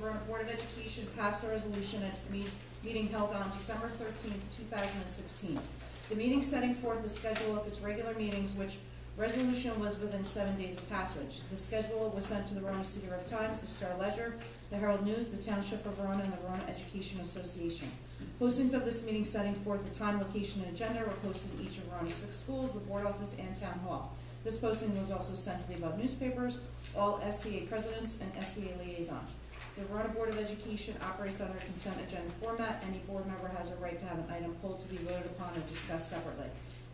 Verona Board of Education passed a resolution at its meeting held on December 13th, 2016. The meeting setting forth the schedule of its regular meetings, which resolution was within 7 days of passage. The schedule was sent to the Verona City Grove Times, the Star Ledger, the Herald News, the Township of Verona, and the Verona Education Association. Postings of this meeting setting forth the time, location, and agenda were posted in each of Verona's 6 schools, the board office, and town hall. This posting was also sent to the above newspapers, all SCA presidents, and SCA liaisons. The Verona Board of Education operates under consent agenda format. Any board member has a right to have an item pulled to be voted upon or discussed separately.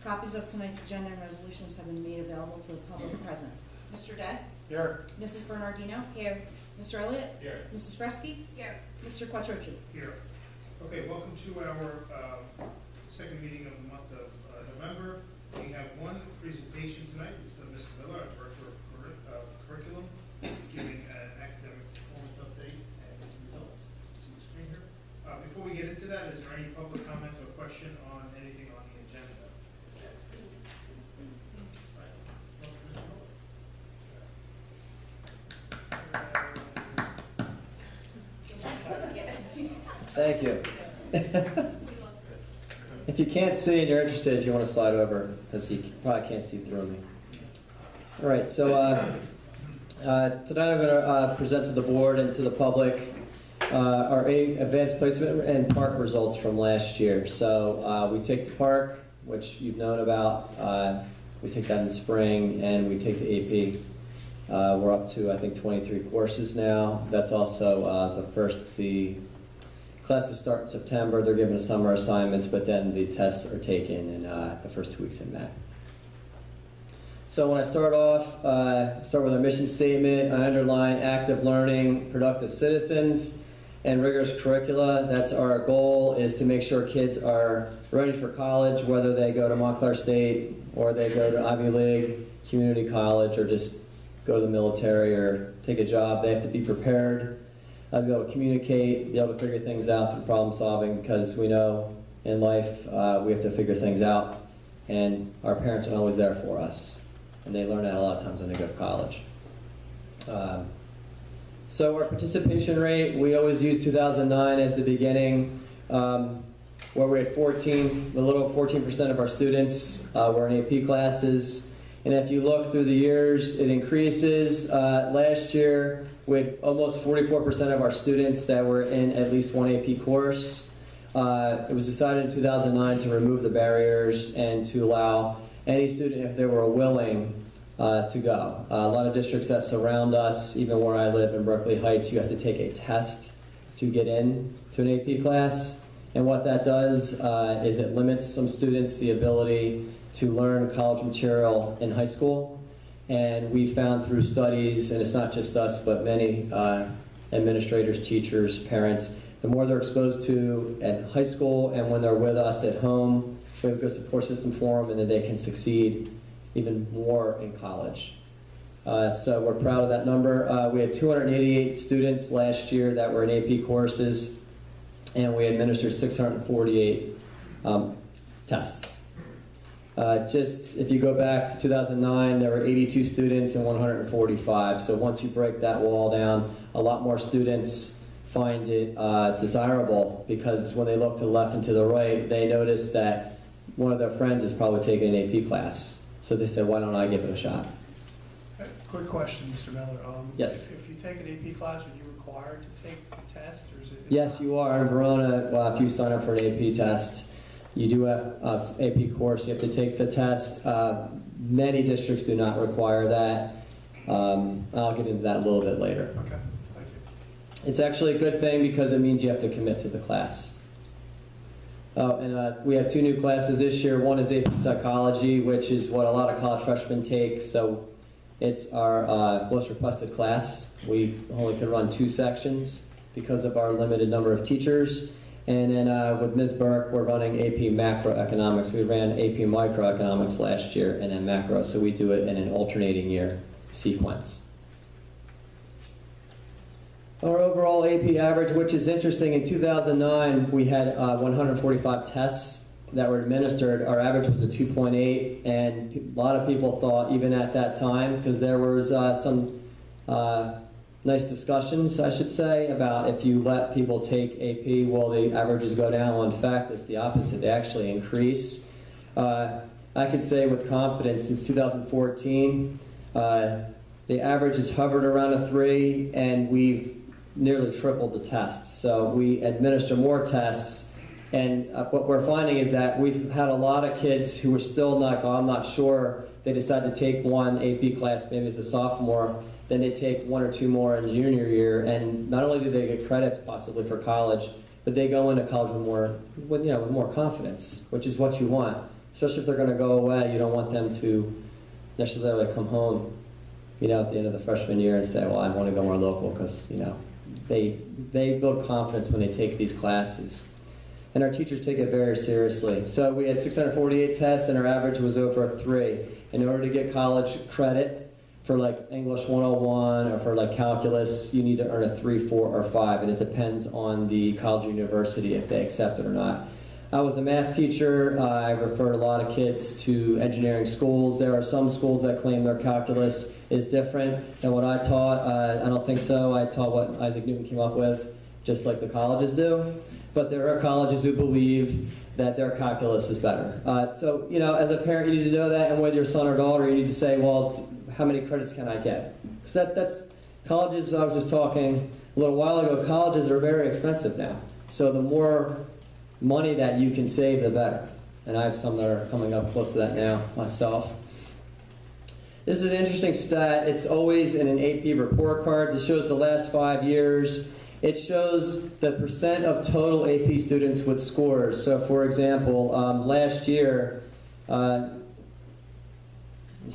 Copies of tonight's agenda and resolutions have been made available to the public present. Mr. Day? Here. Mrs. Bernardino? Here. Mr. Elliott? Here. Mrs. Fresky? Here. Mr. Quattrochi? Here. Okay, welcome to our second meeting of the month of November. We have one presentation tonight. It's Ms. Miller, our Director of Curriculum, giving an academic performance update and results. See the screen here? Before we get into that, is there any public comment or question on anything on the agenda? Right. Ms. Miller. Thank you. If you can't see and you're interested, if you want to slide over, because you probably can't see through me. All right, so tonight I'm going to present to the board and to the public our advanced placement and park results from last year. So we take the park, which you've known about. We take that in the spring, and we take the AP. We're up to, I think, 23 courses now. That's also the classes start in September. They're given summer assignments, but then the tests are taken in the first 2 weeks in May. So when I start off, start with a mission statement. I underline active learning, productive citizens, and rigorous curricula. That's our goal, is to make sure kids are ready for college, whether they go to Montclair State or they go to Ivy League, community college, or just go to the military or take a job. They have to be prepared. Be able to communicate, be able to figure things out through problem solving, because we know in life we have to figure things out, and our parents are always there for us, and they learn that a lot of times when they go to college. So our participation rate, we always use 2009 as the beginning, where we had a little over 14% of our students were in AP classes, and if you look through the years, it increases. Last year, with almost 44% of our students that were in at least one AP course. It was decided in 2009 to remove the barriers and to allow any student, if they were willing, to go. A lot of districts that surround us, even where I live in Berkeley Heights, you have to take a test to get in to an AP class. And what that does is it limits some students the ability to learn college material in high school. And we found through studies, and it's not just us, but many administrators, teachers, parents, the more they're exposed to at high school and when they're with us at home, we have a good support system for them, and then they can succeed even more in college. So we're proud of that number. We had 288 students last year that were in AP courses, and we administered 648 tests. Just if you go back to 2009, there were 82 students and 145. So once you break that wall down, a lot more students find it desirable, because when they look to the left and to the right, they notice that one of their friends is probably taking an AP class. So they said, why don't I give it a shot? Quick question, Mr. Miller. Yes. If you take an AP class, are you required to take the test, or is it? Yes, you are. In Verona, if you sign up for an AP test, you do have AP course. You have to take the test. Many districts do not require that. I'll get into that a little bit later. Okay, thank you. It's actually a good thing, because it means you have to commit to the class. We have 2 new classes this year. One is AP Psychology, which is what a lot of college freshmen take. So it's our most requested class. We only can run 2 sections because of our limited number of teachers. And then with Ms. Burke, we're running AP Macroeconomics. We ran AP Microeconomics last year and then Macro, so we do it in an alternating year sequence. Our overall AP average, which is interesting, in 2009 we had 145 tests that were administered. Our average was a 2.8, and a lot of people thought, even at that time, because there was some nice discussions, I should say, about if you let people take AP, will the averages go down? Well, in fact, it's the opposite. They actually increase. I could say with confidence since 2014, the average has hovered around a 3, and we've nearly tripled the tests. So we administer more tests, and what we're finding is that we've had a lot of kids who are still I'm not sure, they decide to take one AP class maybe as a sophomore, then they take 1 or 2 more in junior year, and not only do they get credits possibly for college, but they go into college with more confidence, which is what you want. Especially if they're going to go away, you don't want them to necessarily come home, at the end of the freshman year and say, well, I want to go more local, because, they build confidence when they take these classes. And our teachers take it very seriously. So we had 648 tests, and our average was over a 3. In order to get college credit for like English 101 or for like calculus, you need to earn a 3, 4, or 5, and it depends on the college or university if they accept it or not. I was a math teacher. I referred a lot of kids to engineering schools. There are some schools that claim their calculus is different than what I taught. I don't think so. I taught what Isaac Newton came up with, just like the colleges do. But there are colleges who believe that their calculus is better. So, as a parent, you need to know that, and with your son or daughter, you need to say, well, how many credits can I get? Because that's colleges. I was just talking a little while ago. Colleges are very expensive now. So the more money that you can save, the better. And I have some that are coming up close to that now myself. This is an interesting stat. It's always in an AP report card. It shows the last 5 years. It shows the percent of total AP students with scores. So, for example, last year, this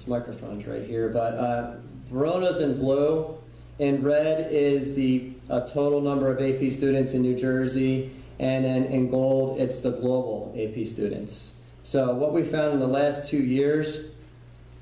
microphone's right here, but Verona's in blue. In red is the total number of AP students in New Jersey. And then in gold, it's the global AP students. So what we found in the last 2 years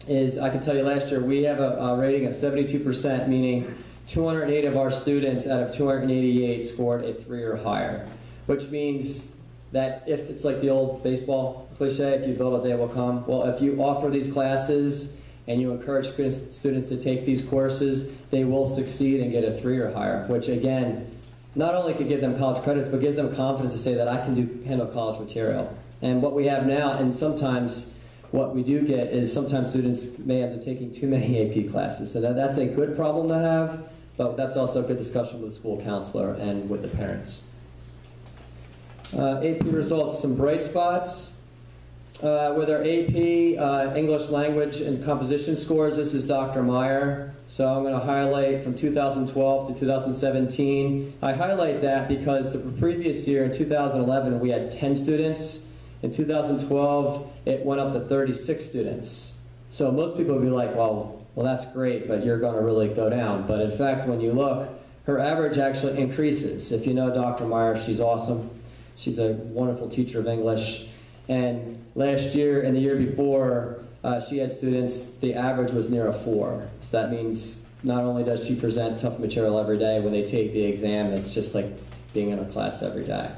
is, I can tell you last year, we have a rating of 72%, meaning 208 of our students out of 288 scored a 3 or higher, which means that if it's like the old baseball cliche, if you build it, they will come. Well, if you offer these classes and you encourage students to take these courses, they will succeed and get a 3 or higher, which again, not only could give them college credits, but gives them confidence to say that I can handle college material. And what we have now, and sometimes what we do get is sometimes students may end up taking too many AP classes. So that's a good problem to have, but that's also a good discussion with the school counselor and with the parents. AP results, some bright spots. With our AP English language and composition scores, this is Dr. Meyer. So I'm going to highlight from 2012 to 2017. I highlight that because the previous year, in 2011, we had 10 students. In 2012, it went up to 36 students. So most people would be like, well, that's great, but you're going to really go down. But in fact, when you look, her average actually increases. If you know Dr. Meyer, she's awesome. She's a wonderful teacher of English. And last year and the year before, she had students, the average was near a 4. So that means not only does she present tough material every day, when they take the exam, it's just like being in a class every day.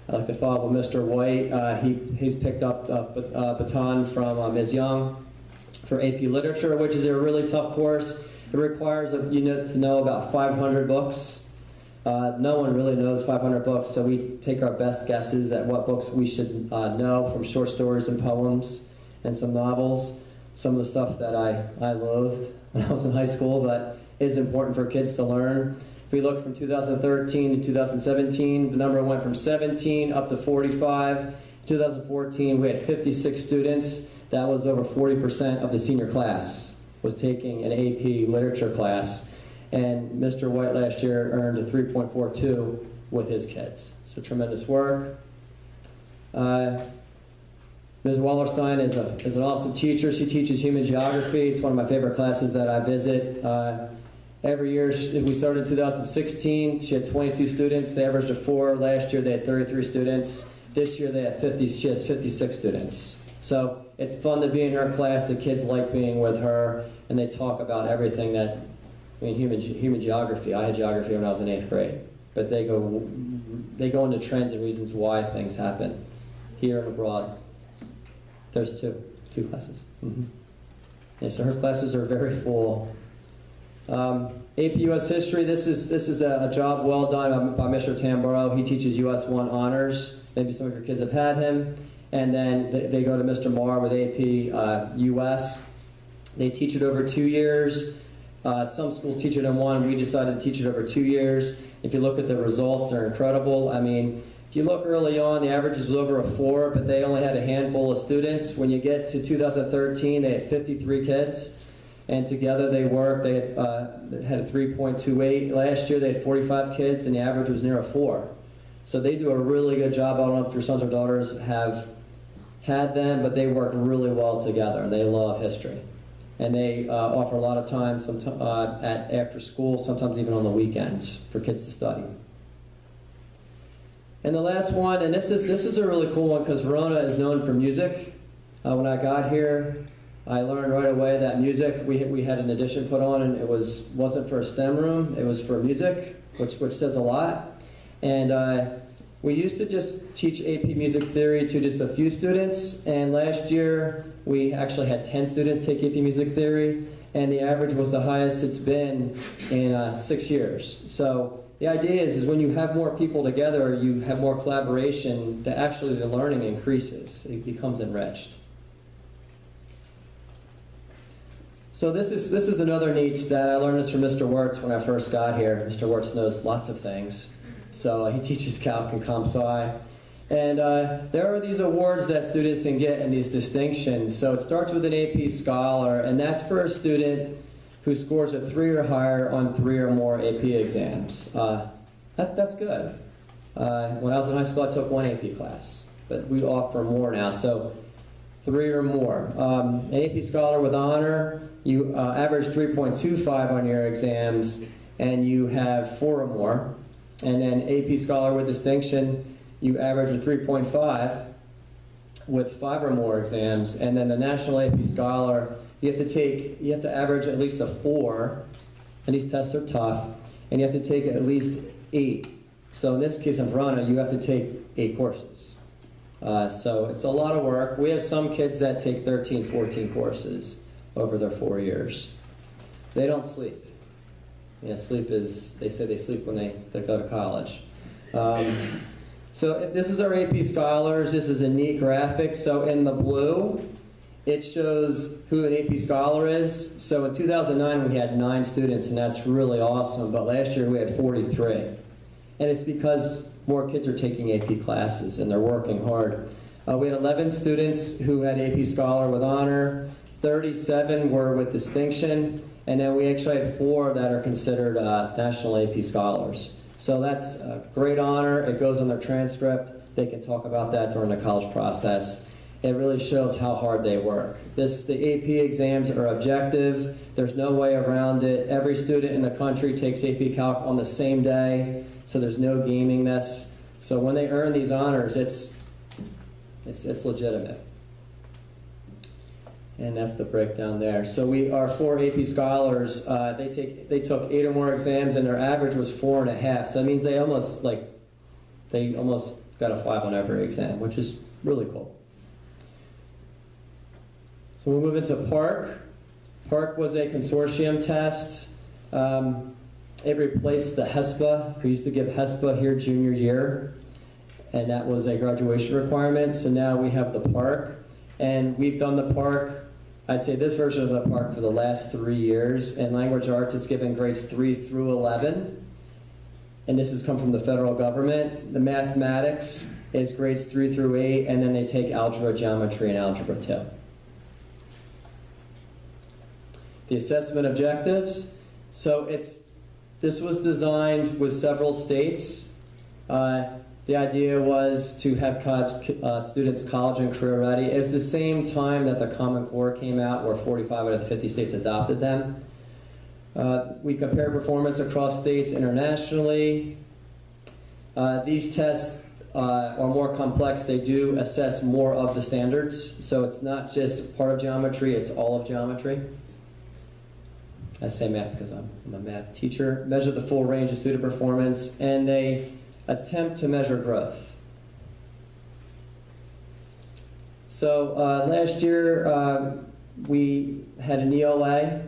I'd like to follow with Mr. White. He's picked up a baton from Ms. Young for AP Literature, which is a really tough course. It requires you to know about 500 books. No one really knows 500 books, so we take our best guesses at what books we should know, from short stories and poems and some novels. Some of the stuff that I loathed when I was in high school, but is important for kids to learn. If we look from 2013 to 2017, the number went from 17 up to 45. In 2014, we had 56 students. That was over 40% of the senior class was taking an AP literature class. And Mr. White last year earned a 3.42 with his kids. So tremendous work. Ms. Wallerstein is an awesome teacher. She teaches human geography. It's one of my favorite classes that I visit. Every year, we started in 2016. She had 22 students. They averaged a 4. Last year, they had 33 students. This year, they had 50. She has 56 students. So it's fun to be in her class. The kids like being with her, and they talk about everything that, human geography. I had geography when I was in 8th grade. But they go into trends and reasons why things happen here and abroad. There's two classes. Mm-hmm. Yeah, so her classes are very full. AP US History, this is a job well done by Mr. Tamboro. He teaches US 1 honors. Maybe some of your kids have had him. And then they go to Mr. Marr with AP US. They teach it over 2 years. Some schools teach it in 1. We decided to teach it over 2 years. If you look at the results, they're incredible. I mean, if you look early on, the average was over a 4, but they only had a handful of students. When you get to 2013, they had 53 kids. And together they worked. They had a 3.28. Last year they had 45 kids, and the average was near a 4. So they do a really good job. I don't know if your sons or daughters have had them, but they work really well together, and they love history. And they offer a lot of time after school, sometimes even on the weekends, for kids to study. And the last one, and this is a really cool one because Verona is known for music. When I got here, I learned right away that music, we had an addition put on, and it wasn't for a STEM room, it was for music, which says a lot. And we used to just teach AP Music Theory to just a few students, and last year we actually had 10 students take AP Music Theory, and the average was the highest it's been in 6 years. So the idea is when you have more people together, you have more collaboration, that actually the learning increases, it becomes enriched. So this is another neat stat. I learned this from Mr. Wirtz when I first got here. Mr. Wirtz knows lots of things. So he teaches Calc and Comp Sci. And there are these awards that students can get and these distinctions. So it starts with an AP Scholar, and that's for a student who scores a 3 or higher on 3 or more AP exams. That's good. When I was in high school, I took 1 AP class, but we offer more now. So 3 or more. An AP Scholar with honor, you average 3.25 on your exams, and you have 4 or more. And then AP Scholar with distinction, you average a 3.5 with 5 or more exams. And then the National AP Scholar, you have to average at least a 4, and these tests are tough, and you have to take at least 8. So in this case in Verona, you have to take 8 courses. So it's a lot of work. We have some kids that take 13, 14 courses over their 4 years. They don't sleep. Yeah, sleep is, they say they sleep when they go to college. So this is our AP Scholars. This is a neat graphic. So in the blue, it shows who an AP Scholar is. So in 2009, we had 9 students, and that's really awesome. But last year, we had 43. And it's because more kids are taking AP classes, and they're working hard. We had 11 students who had AP Scholar with honor. 37 were with distinction. And then we actually have 4 that are considered National AP Scholars. So that's a great honor. It goes on their transcript. They can talk about that during the college process. It really shows how hard they work. The AP exams are objective. There's no way around it. Every student in the country takes AP Calc on the same day, so there's no gaming this. So when they earn these honors, it's legitimate. And that's the breakdown there. So our 4 AP Scholars, they took 8 or more exams, and their average was 4.5. So that means they almost got a 5 on every exam, which is really cool. So we'll move into PARC. PARC was a consortium test. It replaced the HESPA. We used to give HESPA here junior year, and that was a graduation requirement. So now we have the PARC. And we've done the PARC, I'd say this version of the PARC for the last 3 years. In language arts, it's given grades 3 through 11. And this has come from the federal government. The mathematics is grades 3 through 8, and then they take algebra, geometry, and algebra 2. The assessment objectives. So this was designed with several states. The idea was to have students college and career ready. It was the same time that the Common Core came out, where 45 out of the 50 states adopted them. We compared performance across states internationally. These tests are more complex. They do assess more of the standards. So it's not just part of geometry, it's all of geometry. I say math because I'm a math teacher. Measure the full range of student performance, and they attempt to measure growth. So last year we had an ELA,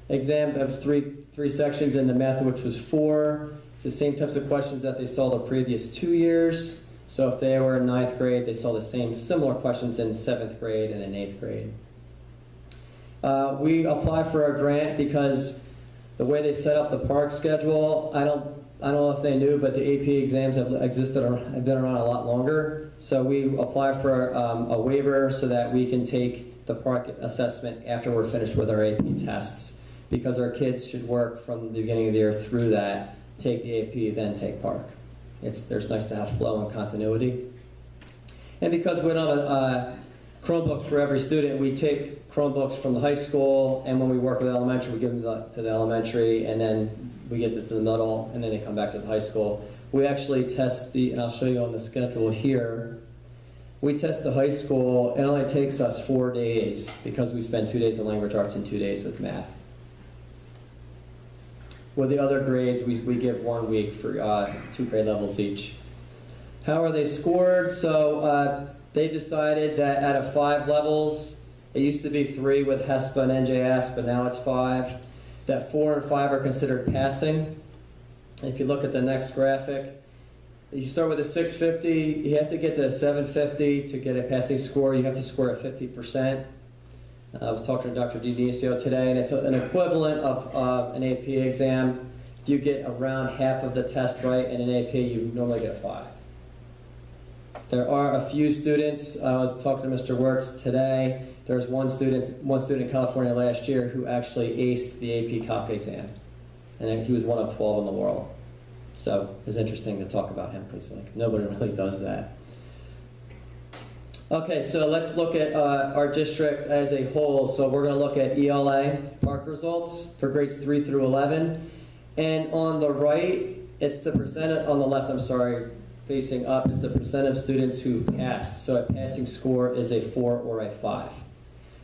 exam. That was three sections in the method, which was 4. It's the same types of questions that they saw the previous 2 years. So if they were in 9th grade, they saw the same similar questions in 7th grade and in 8th grade. We applied for a grant because the way they set up the park schedule, I don't know if they knew, but the AP exams have been around a lot longer. So we applied for a waiver so that we can take the park assessment after we're finished with our AP tests, because our kids should work from the beginning of the year through that, take the AP, then take park. There's nice to have flow and continuity. And because we don't have Chromebooks for every student, we take Chromebooks from the high school, and when we work with elementary, we give them to the elementary, and then we get to the middle, and then they come back to the high school. We actually test and I'll show you on the schedule here, we test the high school. It only takes us 4 days because we spend 2 days in language arts and 2 days with math. With the other grades, we give 1 week for 2 grade levels each. How are they scored? So they decided that out of 5 levels, it used to be 3 with HESPA and NJS, but now it's 5, that 4 and 5 are considered passing. If you look at the next graphic, you start with a 650, you have to get to a 750 to get a passing score. You have to score at 50%. I was talking to Dr. Dionisio today, and it's an equivalent of an AP exam. If you get around half of the test right in an AP, you normally get a 5. There are a few students. I was talking to Mr. Wirtz today. There's one student in California last year who actually aced the AP Calc exam, and he was one of 12 in the world. So it was interesting to talk about him because nobody really does that. Okay, so let's look at our district as a whole. So we're going to look at ELA Mark results for grades 3 through 11. And on the right, it's the percent, on the left, I'm sorry, facing up, it's the percent of students who passed. So a passing score is a 4 or a 5.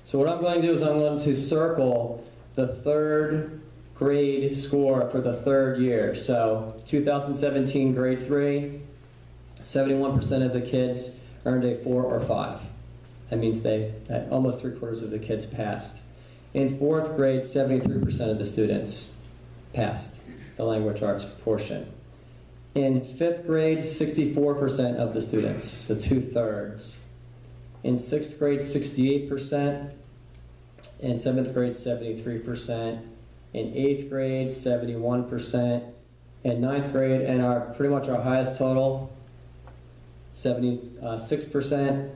So what I'm going to do is I'm going to circle the 3rd grade score for the 3rd year. So 2017 grade 3, 71% of the kids earned a 4 or 5. That means that almost 3/4 of the kids passed. In 4th grade, 73% of the students passed the language arts portion. In 5th grade, 64% of the students, so 2/3. In 6th grade, 68%. In 7th grade, 73%. In 8th grade, 71%. In 9th grade, and pretty much our highest total, 76%.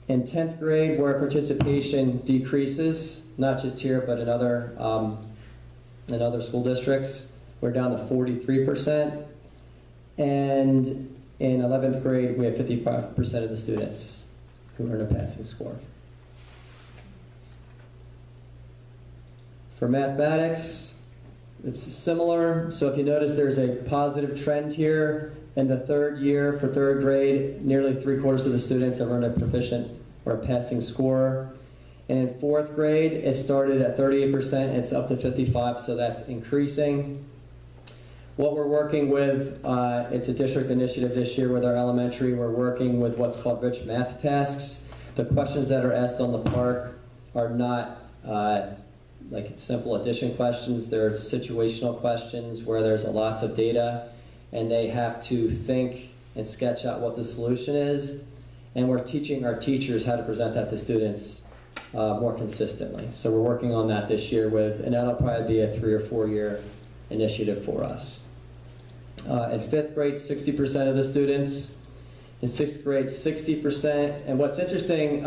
In 10th grade, where participation decreases, not just here but in other school districts, we're down to 43%. And in 11th grade, we have 55% of the students who earn a passing score. For mathematics, it's similar. So if you notice, there's a positive trend here. In the 3rd year, for 3rd grade, nearly 3/4 of the students have earned a proficient or a passing score. And in 4th grade, it started at 38%. It's up to 55%, so that's increasing. What we're working with, it's a district initiative this year with our elementary. We're working with what's called rich math tasks. The questions that are asked on the park are not like simple addition questions. They're situational questions where there's lots of data, and they have to think and sketch out what the solution is. And we're teaching our teachers how to present that to students more consistently. So we're working on that this year and that'll probably be a 3 or 4 year initiative for us. In 5th grade, 60% of the students. In 6th grade, 60%. And what's interesting,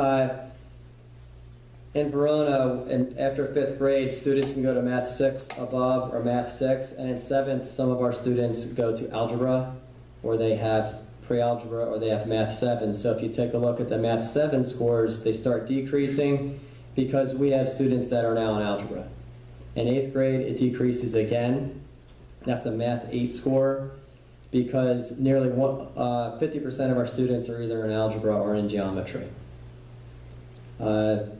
in Verona, and after 5th grade, students can go to Math 6 above or Math 6. And in 7th, some of our students go to algebra, or they have pre-algebra, or they have Math 7. So if you take a look at the Math 7 scores, they start decreasing because we have students that are now in algebra. In 8th grade, it decreases again. That's a Math 8 score because nearly 50% of our students are either in algebra or in geometry. But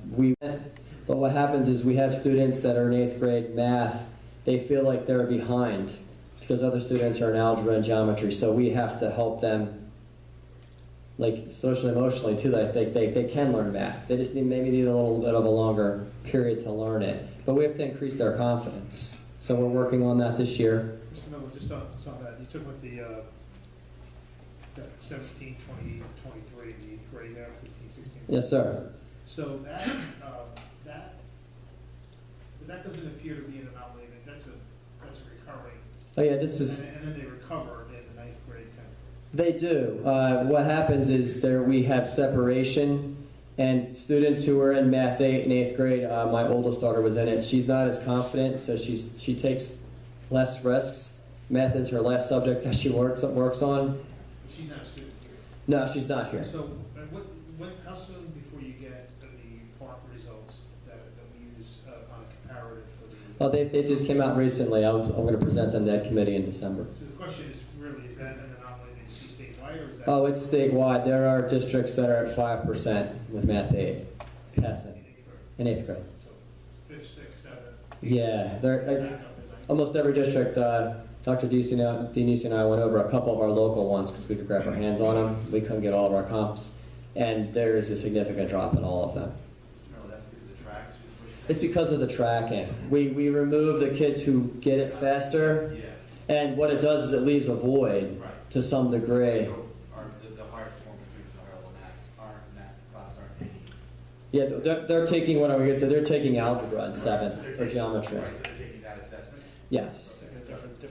what happens is we have students that are in 8th grade math, they feel like they're behind because other students are in algebra and geometry, so we have to help them like socially, emotionally too, that they can learn math. They just maybe need a little bit of a longer period to learn it. But we have to increase their confidence. So we're working on that this year. Mr. Miller, just on that, you took with the 17, 20, 23, the 8th grade now, 15, 16. Yes, sir. So that doesn't appear to be an anomaly. That's a recurring. Oh yeah, this is. And then they recover in the 9th grade. 10th. They do. What happens is we have separation, and students who are in math 8 and 8th grade, my oldest daughter was in it. She's not as confident, so she takes less risks. Math is her last subject that she works on. She's not a student here. No, she's not here. So how soon before you get the part results that we use on a comparative for the? Well, they just came out recently. I'm going to present them to that committee in December. So the question is really, is that an anomaly that you see statewide, or is that? Oh, it's statewide. There are districts that are at 5% with math 8 passing in 8th grade. So 5th, 6th, 7th. Yeah, they're almost every district. Dr. Denise and I went over a couple of our local ones because we could grab our hands on them. We couldn't get all of our comps, and there is a significant drop in all of them. That's because of the tracks. It's because of the tracking. We remove the kids who get it faster, Yeah. and what it does is it leaves a void Right. to some degree. So the higher performance students aren't math class aren't taking. Yeah, they're taking what are we get to? They're taking algebra in 7th or geometry. Right, so they're taking that assessment. Yes.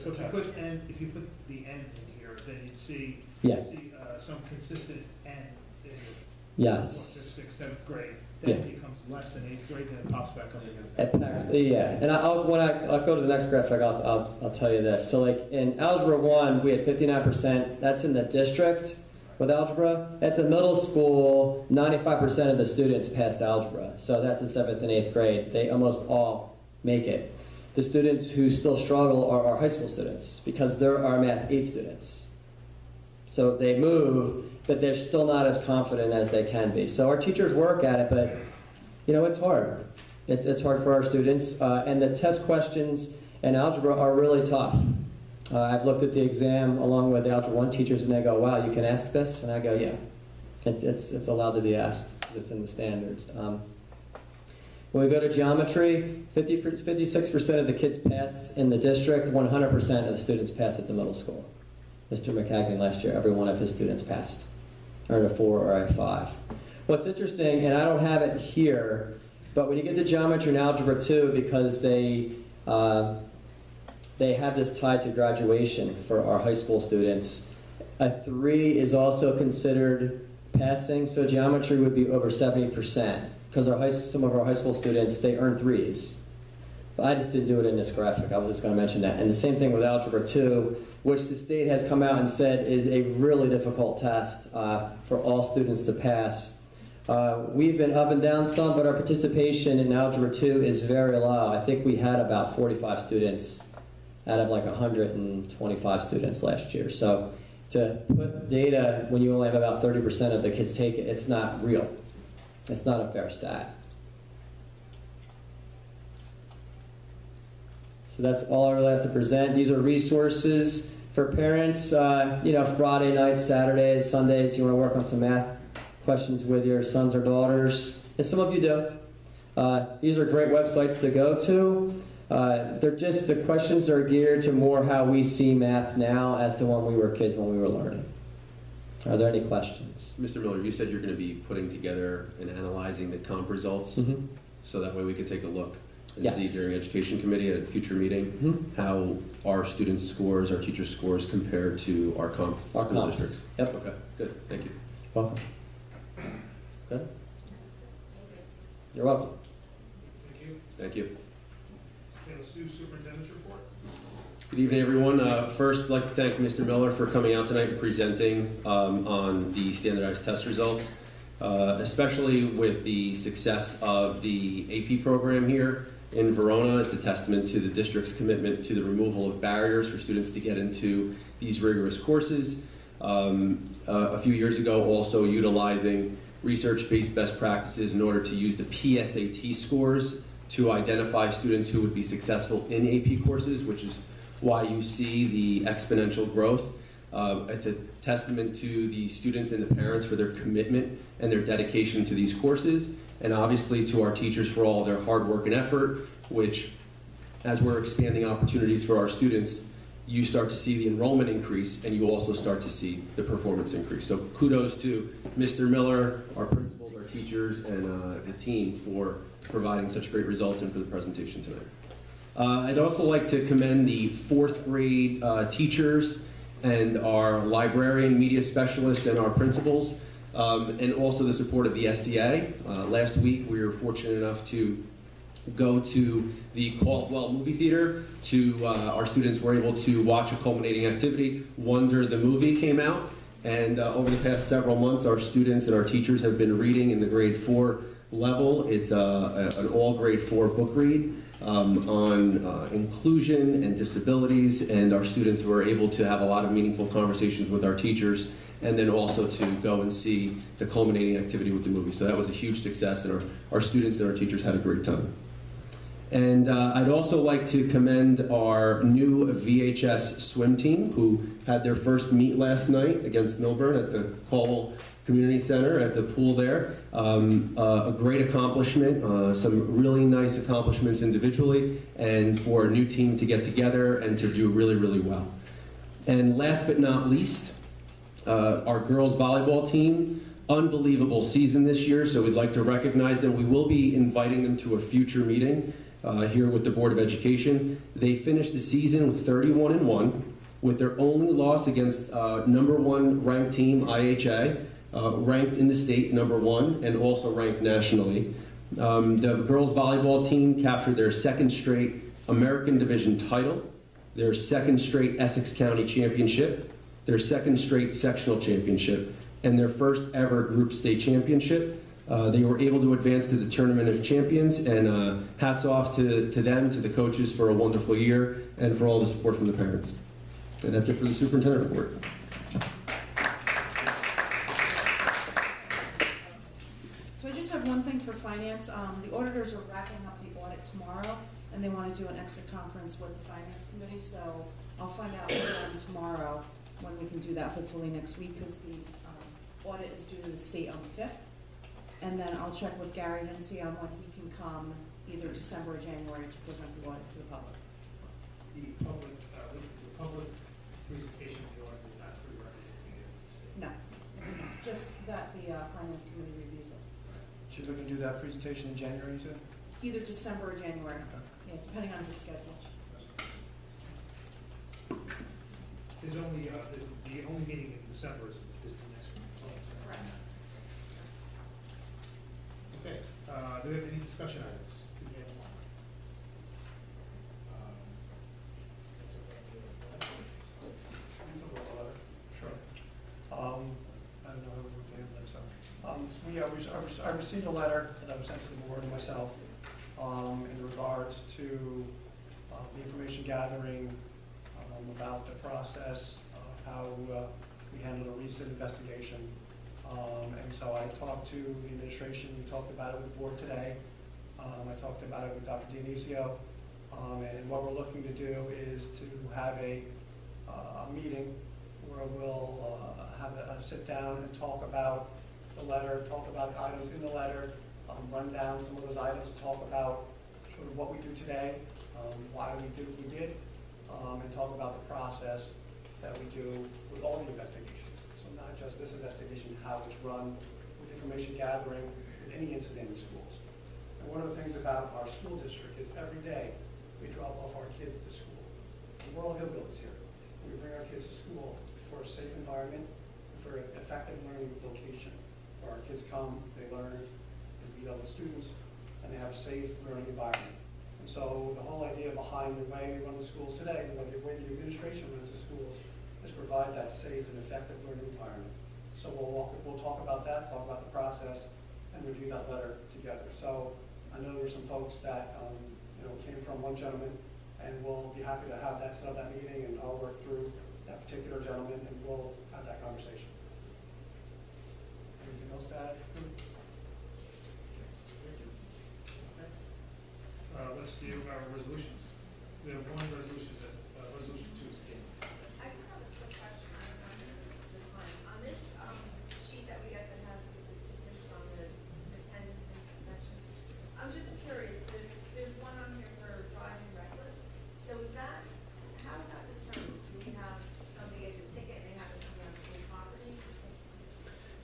So if you put the N in here, then you'd see, Yeah. some consistent N in Yes. 5th, 6th, 7th grade. Then it becomes less in 8th grade, then it pops back up again. Yeah, and I'll go to the next graphic. I'll tell you this. So, like in Algebra 1, we had 59%. That's in the district with algebra. At the middle school, 95% of the students passed algebra. So that's in 7th and 8th grade. They almost all make it. The students who still struggle are our high school students because they're our math 8 students. So they move, but they're still not as confident as they can be. So our teachers work at it, but it's hard. It's hard for our students. And the test questions in algebra are really tough. I've looked at the exam along with the Algebra 1 teachers, and they go, wow, you can ask this? And I go, yeah. It's allowed to be asked. It's in the standards. When we go to geometry, 56% of the kids pass in the district, 100% of the students pass at the middle school. Mr. McCagnon last year, every one of his students passed, or a 4 or a 5. What's interesting, and I don't have it here, but when you get to geometry and algebra 2, because they have this tied to graduation for our high school students, a 3 is also considered passing, so geometry would be over 70%. Because some of our high school students, they earn 3s. But I just didn't do it in this graphic. I was just going to mention that. And the same thing with Algebra 2, which the state has come out and said is a really difficult test for all students to pass. We've been up and down some, but our participation in Algebra 2 is very low. I think we had about 45 students out of like 125 students last year. So to put data when you only have about 30% of the kids take it, it's not real. It's not a fair stat. So that's all I really have to present. These are resources for parents. Friday nights, Saturdays, Sundays, you want to work on some math questions with your sons or daughters. And some of you do. These are great websites to go to. The questions are geared to more how we see math now as to when we were kids, when we were learning. Are there any questions? Mr. Miller, you said you're going to be putting together and analyzing the comp results, so that way we can take a look and see during Education Committee at a future meeting how our students' scores, our teachers' scores compare to our comps. Districts. Yep. Okay, good. Thank you. Welcome. Good. You're welcome. Thank you. Thank you. Okay, let's do superintendent's report. Good evening, everyone. First, I'd like to thank Mr. Miller for coming out tonight and presenting on the standardized test results, especially with the success of the AP program here in Verona. It's a testament to the district's commitment to the removal of barriers for students to get into these rigorous courses. A few years ago, also utilizing research-based best practices in order to use the PSAT scores to identify students who would be successful in AP courses, which is why you see the exponential growth. It's a testament to the students and the parents for their commitment and their dedication to these courses, and obviously to our teachers for all their hard work and effort, which, as we're expanding opportunities for our students, you start to see the enrollment increase, and you also start to see the performance increase. So kudos to Mr. Miller, our principals, our teachers, and the team for providing such great results and for the presentation tonight. I'd also like to commend the 4th grade teachers and our librarian, media specialists, and our principals, and also the support of the SCA. Last week, we were fortunate enough to go to the Caldwell movie theater. Our students were able to watch a culminating activity. Wonder the movie came out, and over the past several months, our students and our teachers have been reading in the grade 4 level. It's an all grade 4 book read on inclusion and disabilities, and our students were able to have a lot of meaningful conversations with our teachers, and then also to go and see the culminating activity with the movie. So that was a huge success, and our students and our teachers had a great time. And I'd also like to commend our new VHS swim team, who had their first meet last night against Milburn at the Caldwell Community Center at the pool there. A great accomplishment, some really nice accomplishments individually, and for a new team to get together and to do really, really well. And last but not least, our girls volleyball team, unbelievable season this year, so we'd like to recognize them. We will be inviting them to a future meeting here with the Board of Education. They finished the season with 31-1, with their only loss against number 1 ranked team, IHA, ranked in the state number 1, and also ranked nationally. The girls volleyball team captured their 2nd straight American Division title, their 2nd straight Essex County championship, their 2nd straight sectional championship, and their 1st ever group state championship. They were able to advance to the Tournament of Champions, and hats off to them, to the coaches for a wonderful year, and for all the support from the parents. And that's it for the superintendent report. So I just have one thing for finance. The auditors are wrapping up the audit tomorrow, and they want to do an exit conference with the finance committee, so I'll find out from them tomorrow when we can do that, hopefully next week, because the audit is due to the state on the 5th. And then I'll check with Gary and see on when he can come, either December or January, to present the audit to the public. The public presentation of the audit is not for representing the state. No, it's not. Just that the finance committee reviews it. She's looking to do that presentation in January, too? Either December or January, yeah, depending on his schedule. There's only, the only meeting in December is the next one. Correct. Okay, do we have any discussion items? Do we have one? Sure. I don't know who would do that, so. I received a letter that was sent to the board and myself in regards to the information gathering about the process of how we handled a recent investigation. And so I talked to the administration, we talked about it with the board today. I talked about it with Dr. Dionisio. And what we're looking to do is to have a meeting where we'll have a sit down and talk about the letter, talk about the items in the letter, run down some of those items, talk about sort of what we do today, why we did what we did, and talk about the process that we do with all the investigations. So not just this investigation, how it's run with information gathering, with any incident in schools. And one of the things about our school district is every day we drop off our kids to school. We're all hillbillies here. We bring our kids to school for a safe environment, for an effective learning location, where our kids come, they learn, they meet other students, and they have a safe learning environment. And so the whole idea behind the way we run the schools today, the way the administration runs the schools, is provide that safe and effective learning environment. So we'll talk about that, talk about the process, and review that letter together. So I know there were some folks that came from one gentleman, and we'll be happy to have that, set up that meeting, and I'll work through that particular gentleman, and we'll have that conversation. Anything else to add? Let's do our resolutions. We have one resolution, that's resolution 2 is tabled. I just have a quick question. I don't know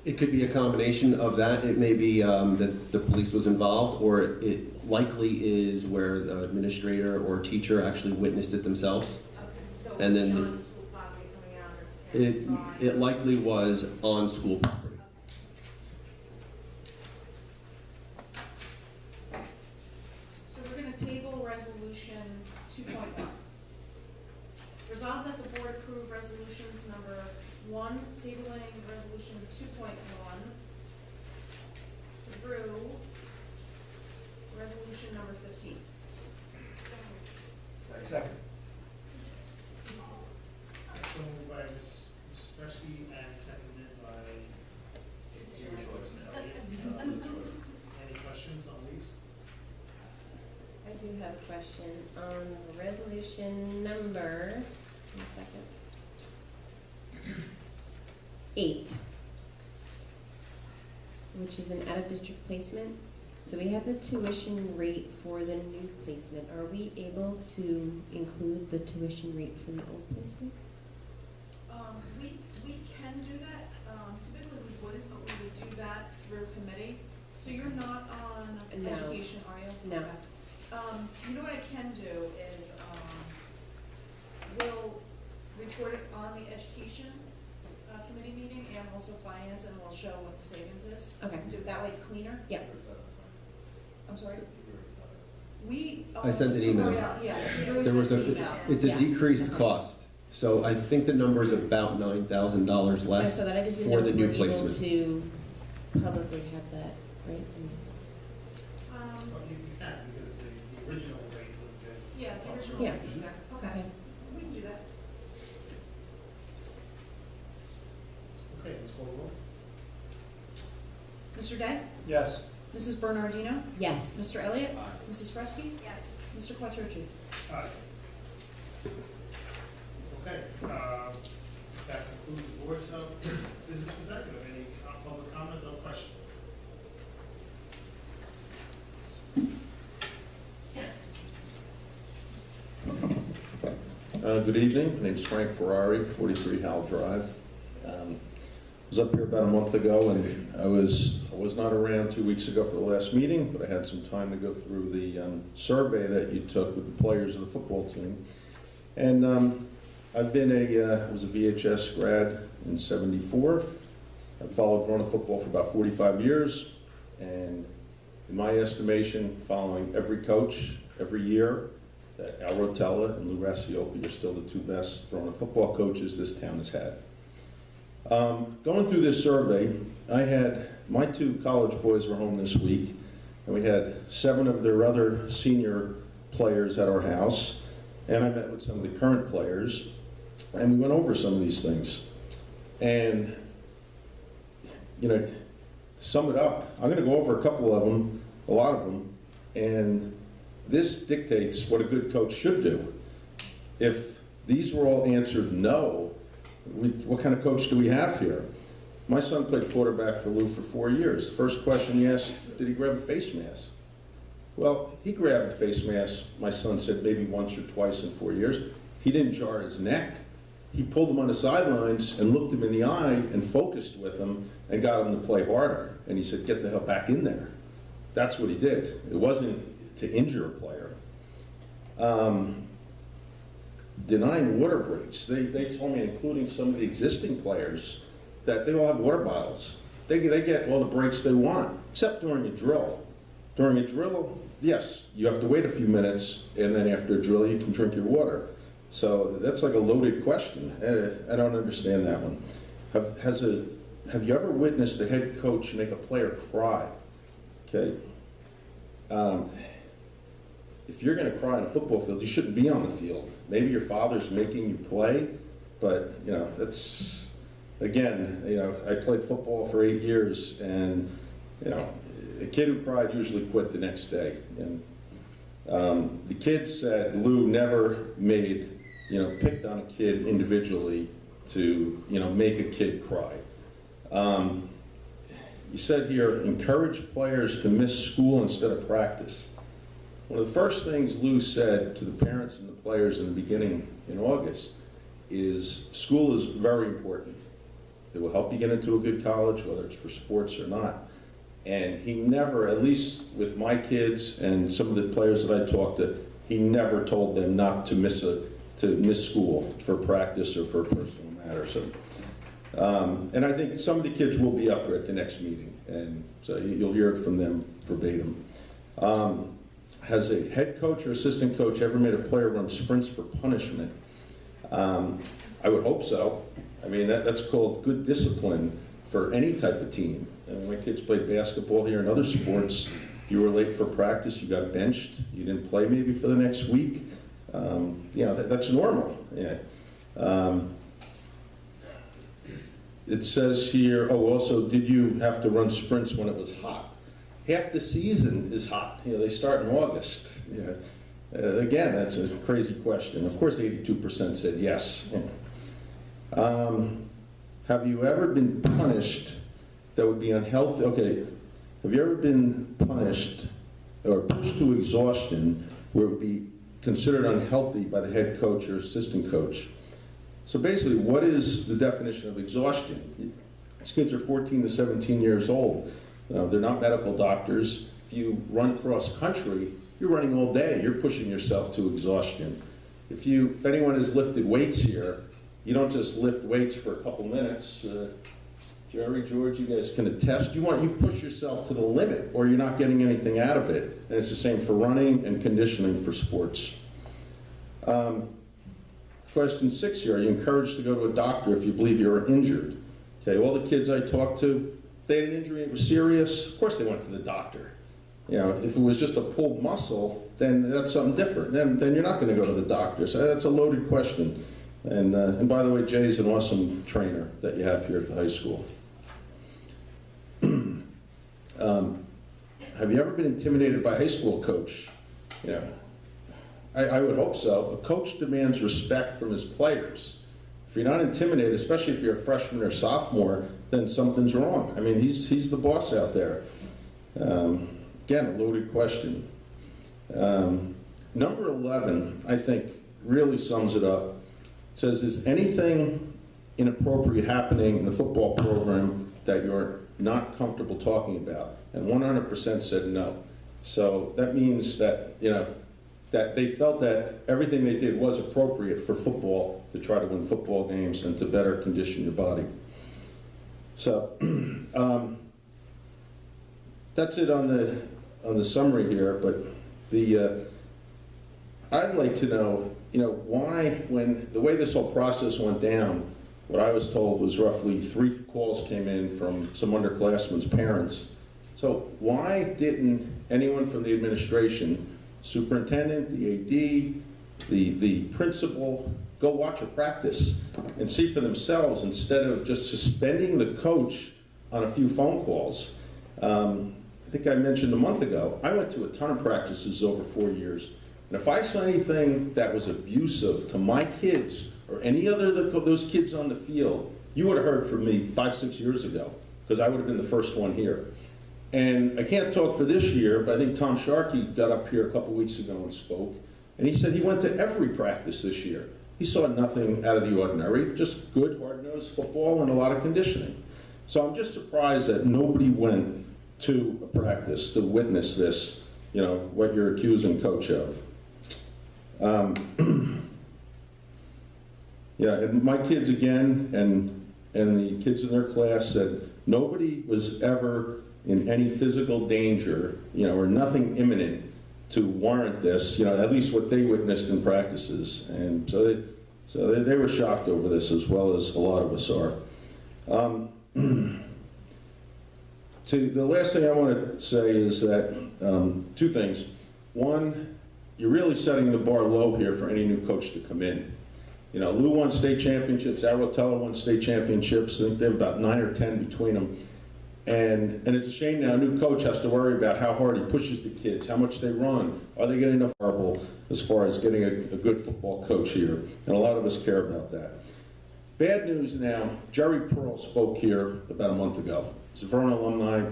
It could be a combination of that. It may be that the police was involved, or it likely is where the administrator or teacher actually witnessed it themselves. So And then beyond the school property coming out or It likely was on school property. So we're going to table resolution 2.1. Resolve that the board approve resolutions number 1, tabling resolution 2.1 through resolution number 15. Second. So moved by Ms. Fresky and seconded by any questions on these? I do have a question on resolution number, give me a second, 8, which is an out-of-district placement. So we have the tuition rate for the new placement. Are we able to include the tuition rate from the old placement? We can do that. Typically we wouldn't, but we would do that through committee. So you're not on No. education, are you? No. Okay. You know what I can do is, we'll report it on the education committee meeting and also finance, and we'll show what the savings is. Okay. That way it's cleaner. Yeah. I'm sorry? We. I sent an email. Yeah. There was it's a Yeah. decreased cost. So I think the number is about $9,000 less So that I just didn't for know the if new we're able placement. to publicly have that, right? Well, you can, because the original rate would have been. Yeah, the original. Yeah. Okay, Okay. we can do that. Okay, let's call the roll. Mr. Day? Yes. Mrs. Bernardino? Yes. Mr. Elliott? Aye. Mrs. Fresky? Yes. Mr. Quattrochi? Aye. Okay, that concludes the board's business with that. Do you have any public comment or question? Good evening. My name's Frank Ferrari, 43 Howell Drive. I was up here about a month ago, and I was not around 2 weeks ago for the last meeting, but I had some time to go through the survey that you took with the players of the football team. And I've been I was a VHS grad in '74. I've followed Verona football for about 45 years, and in my estimation, following every coach every year, that Al Rotella and Lou Rassiopi are still the two best Verona football coaches this town has had. Going through this survey, I had my two college boys were home this week, and we had 7 of their other senior players at our house, and I met with some of the current players, and we went over some of these things. And, you know, to sum it up, I'm going to go over a couple of them, a lot of them, and this dictates what a good coach should do. If these were all answered no, what kind of coach do we have here? My son played quarterback for Lou for 4 years. The first question he asked, did he grab a face mask? Well, he grabbed the face mask, my son said, maybe once or twice in 4 years. He didn't jar his neck. He pulled him on the sidelines and looked him in the eye and focused with him and got him to play harder. And he said, get the hell back in there. That's what he did. It wasn't to injure a player. Denying water breaks. They told me, including some of the existing players, that they all have water bottles. They get all the breaks they want, except during a drill. During a drill, yes, you have to wait a few minutes, and then after a drill, you can drink your water. So that's like a loaded question. I don't understand that one. Have you ever witnessed a head coach make a player cry? Okay. If you're going to cry on a football field, you shouldn't be on the field. Maybe your father's making you play, but, you know, that's, again, you know, I played football for 8 years, and, you know, a kid who cried usually quit the next day. And the kid said Lou never made, you know, picked on a kid individually to, you know, make a kid cry. You said here, encourage players to miss school instead of practice. One of the first things Lou said to the parents and the players in the beginning in August is school is very important. It will help you get into a good college, whether it's for sports or not. And he never, at least with my kids and some of the players that I talked to, he never told them not to miss school for practice or for a personal matter. So, and I think some of the kids will be up here at the next meeting, and so you'll hear it from them verbatim. Has a head coach or assistant coach ever made a player run sprints for punishment? I would hope so. I mean, that's called good discipline for any type of team. And my kids played basketball here and other sports. If you were late for practice, you got benched. You didn't play maybe for the next week. That's normal. Yeah. It says here, also, did you have to run sprints when it was hot? Half the season is hot. They start in August. Again, that's a crazy question. Of course, 82% said yes. Have you ever been punished that would be unhealthy? Okay, have you ever been punished or pushed to exhaustion where it would be considered unhealthy by the head coach or assistant coach? So basically, what is the definition of exhaustion? These kids are 14 to 17 years old. They're not medical doctors. If you run cross country, you're running all day. You're pushing yourself to exhaustion. If anyone has lifted weights here, you don't just lift weights for a couple minutes. Jerry, George, you guys can attest. You push yourself to the limit, or you're not getting anything out of it. And it's the same for running and conditioning for sports. Question 6 here: are you encouraged to go to a doctor if you believe you're injured? Okay, all the kids I talked to, if they had an injury and it was serious, of course they went to the doctor. If it was just a pulled muscle, then that's something different. Then you're not going to go to the doctor. So that's a loaded question. And by the way, Jay's an awesome trainer that you have here at the high school. Have you ever been intimidated by a high school coach? I would hope so. A coach demands respect from his players. If you're not intimidated, especially if you're a freshman or sophomore, then something's wrong. I mean, he's the boss out there. Again, a loaded question. Number 11, I think, really sums it up. It says, is anything inappropriate happening in the football program that you're not comfortable talking about? And 100% said no. So that means that, that they felt that everything they did was appropriate for football to try to win football games and to better condition your body. So that's it on the summary here, but I'd like to know, why, when the way this whole process went down, what I was told was roughly 3 calls came in from some underclassmen's parents. So why didn't anyone from the administration, superintendent, the AD, the principal, go watch a practice and see for themselves instead of just suspending the coach on a few phone calls? I think I mentioned a month ago, I went to a ton of practices over 4 years. And if I saw anything that was abusive to my kids or any other of those kids on the field, you would have heard from me 5-6 years ago, because I would have been the first one here. And I can't talk for this year, but I think Tom Sharkey got up here a couple weeks ago and spoke. And he said he went to every practice this year. He saw nothing out of the ordinary, just good, hard-nosed football and a lot of conditioning. So I'm just surprised that nobody went to a practice to witness this, what you're accusing coach of. And my kids again, and the kids in their class said nobody was ever in any physical danger, or nothing imminent to warrant this, at least what they witnessed in practices. And so they were shocked over this, as well as a lot of us are. The last thing I want to say is that 2 things. One, you're really setting the bar low here for any new coach to come in. Lou won state championships, Arotella won state championships. I think they have about 9 or 10 between them. And it's a shame now a new coach has to worry about how hard he pushes the kids, how much they run, are they getting enough marble as far as getting a good football coach here. And a lot of us care about that. Bad news now, Jerry Pearl spoke here about a month ago. He's a Verona alumni.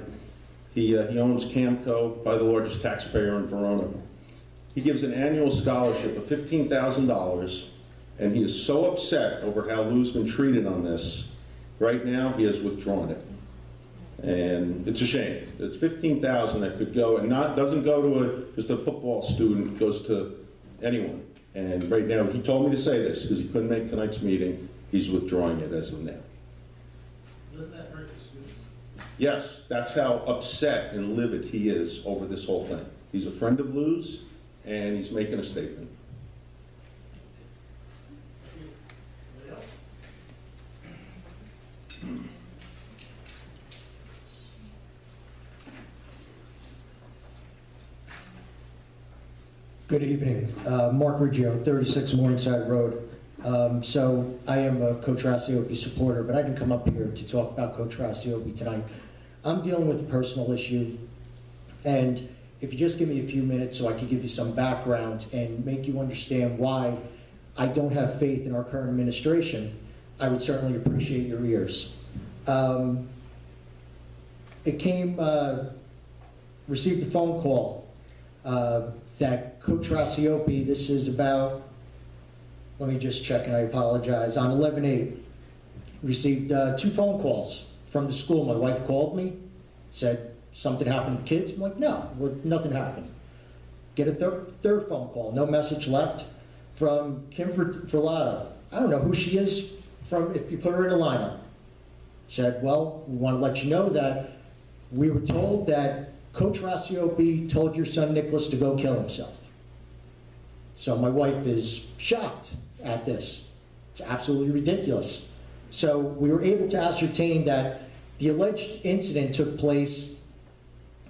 He owns Camco, by the largest taxpayer in Verona. He gives an annual scholarship of $15,000, and he is so upset over how Lou's been treated on this. Right now, he has withdrawn it. And it's a shame. It's $15,000 that could go, and doesn't go to just a football student, goes to anyone. And right now, he told me to say this because he couldn't make tonight's meeting. He's withdrawing it as of now. Doesn't that hurt the students? Yes, that's how upset and livid he is over this whole thing. He's a friend of Lou's, and he's making a statement. Anybody else? Good evening. Mark Riggio, 36 Morningside Road. So I am a Coach Rassiopi supporter, but I didn't come up here to talk about Coach Rassiopi tonight. I'm dealing with a personal issue, and if you just give me a few minutes so I can give you some background and make you understand why I don't have faith in our current administration, I would certainly appreciate your ears. Received a phone call that Coach Rassiopi, this is about, let me just check and I apologize, on 11/8, received 2 phone calls from the school. My wife called me, said something happened to the kids. I'm like, no, nothing happened. Get a third phone call, no message left, from Kim Verona. I don't know who she is from, if you put her in a lineup. Said, well, we want to let you know that we were told that Coach Rassiopi told your son Nicholas to go kill himself. So my wife is shocked at this. It's absolutely ridiculous. So we were able to ascertain that the alleged incident took place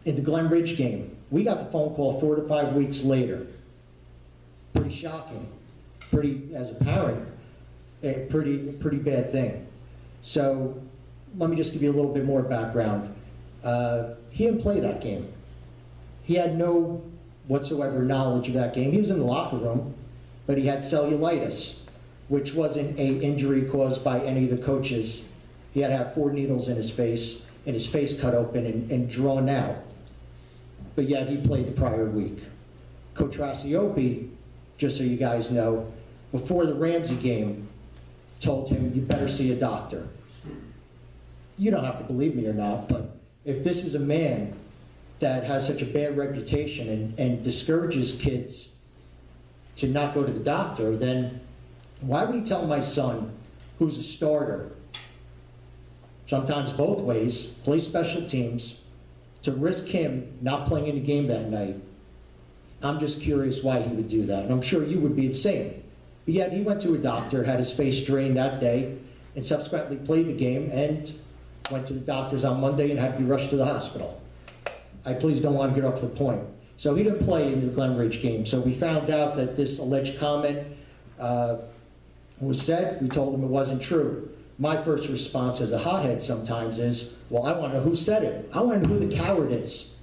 in the Glen Ridge game. We got the phone call 4 to 5 weeks later. Pretty shocking. As a parent, a pretty bad thing. So let me just give you a little bit more background. He didn't play that game. He had no whatsoever knowledge of that game. He was in the locker room, but he had cellulitis, which wasn't an injury caused by any of the coaches. He had to have 4 needles in his face, and his face cut open and drawn out. But yet he played the prior week. Coach Rassiopi, just so you guys know, before the Ramsey game, told him, you better see a doctor. You don't have to believe me or not, but if this is a man that has such a bad reputation and discourages kids to not go to the doctor, then why would he tell my son, who's a starter, sometimes both ways, play special teams, to risk him not playing in the game that night? I'm just curious why he would do that, and I'm sure you would be the same. But yet he went to a doctor, had his face drained that day, and subsequently played the game, and went to the doctors on Monday and had to be rushed to the hospital. I please don't want to get off the point. So he didn't play in the Glen Ridge game. So we found out that this alleged comment was said. We told him it wasn't true. My first response as a hothead sometimes is, well, I want to know who said it. I want to know who the coward is.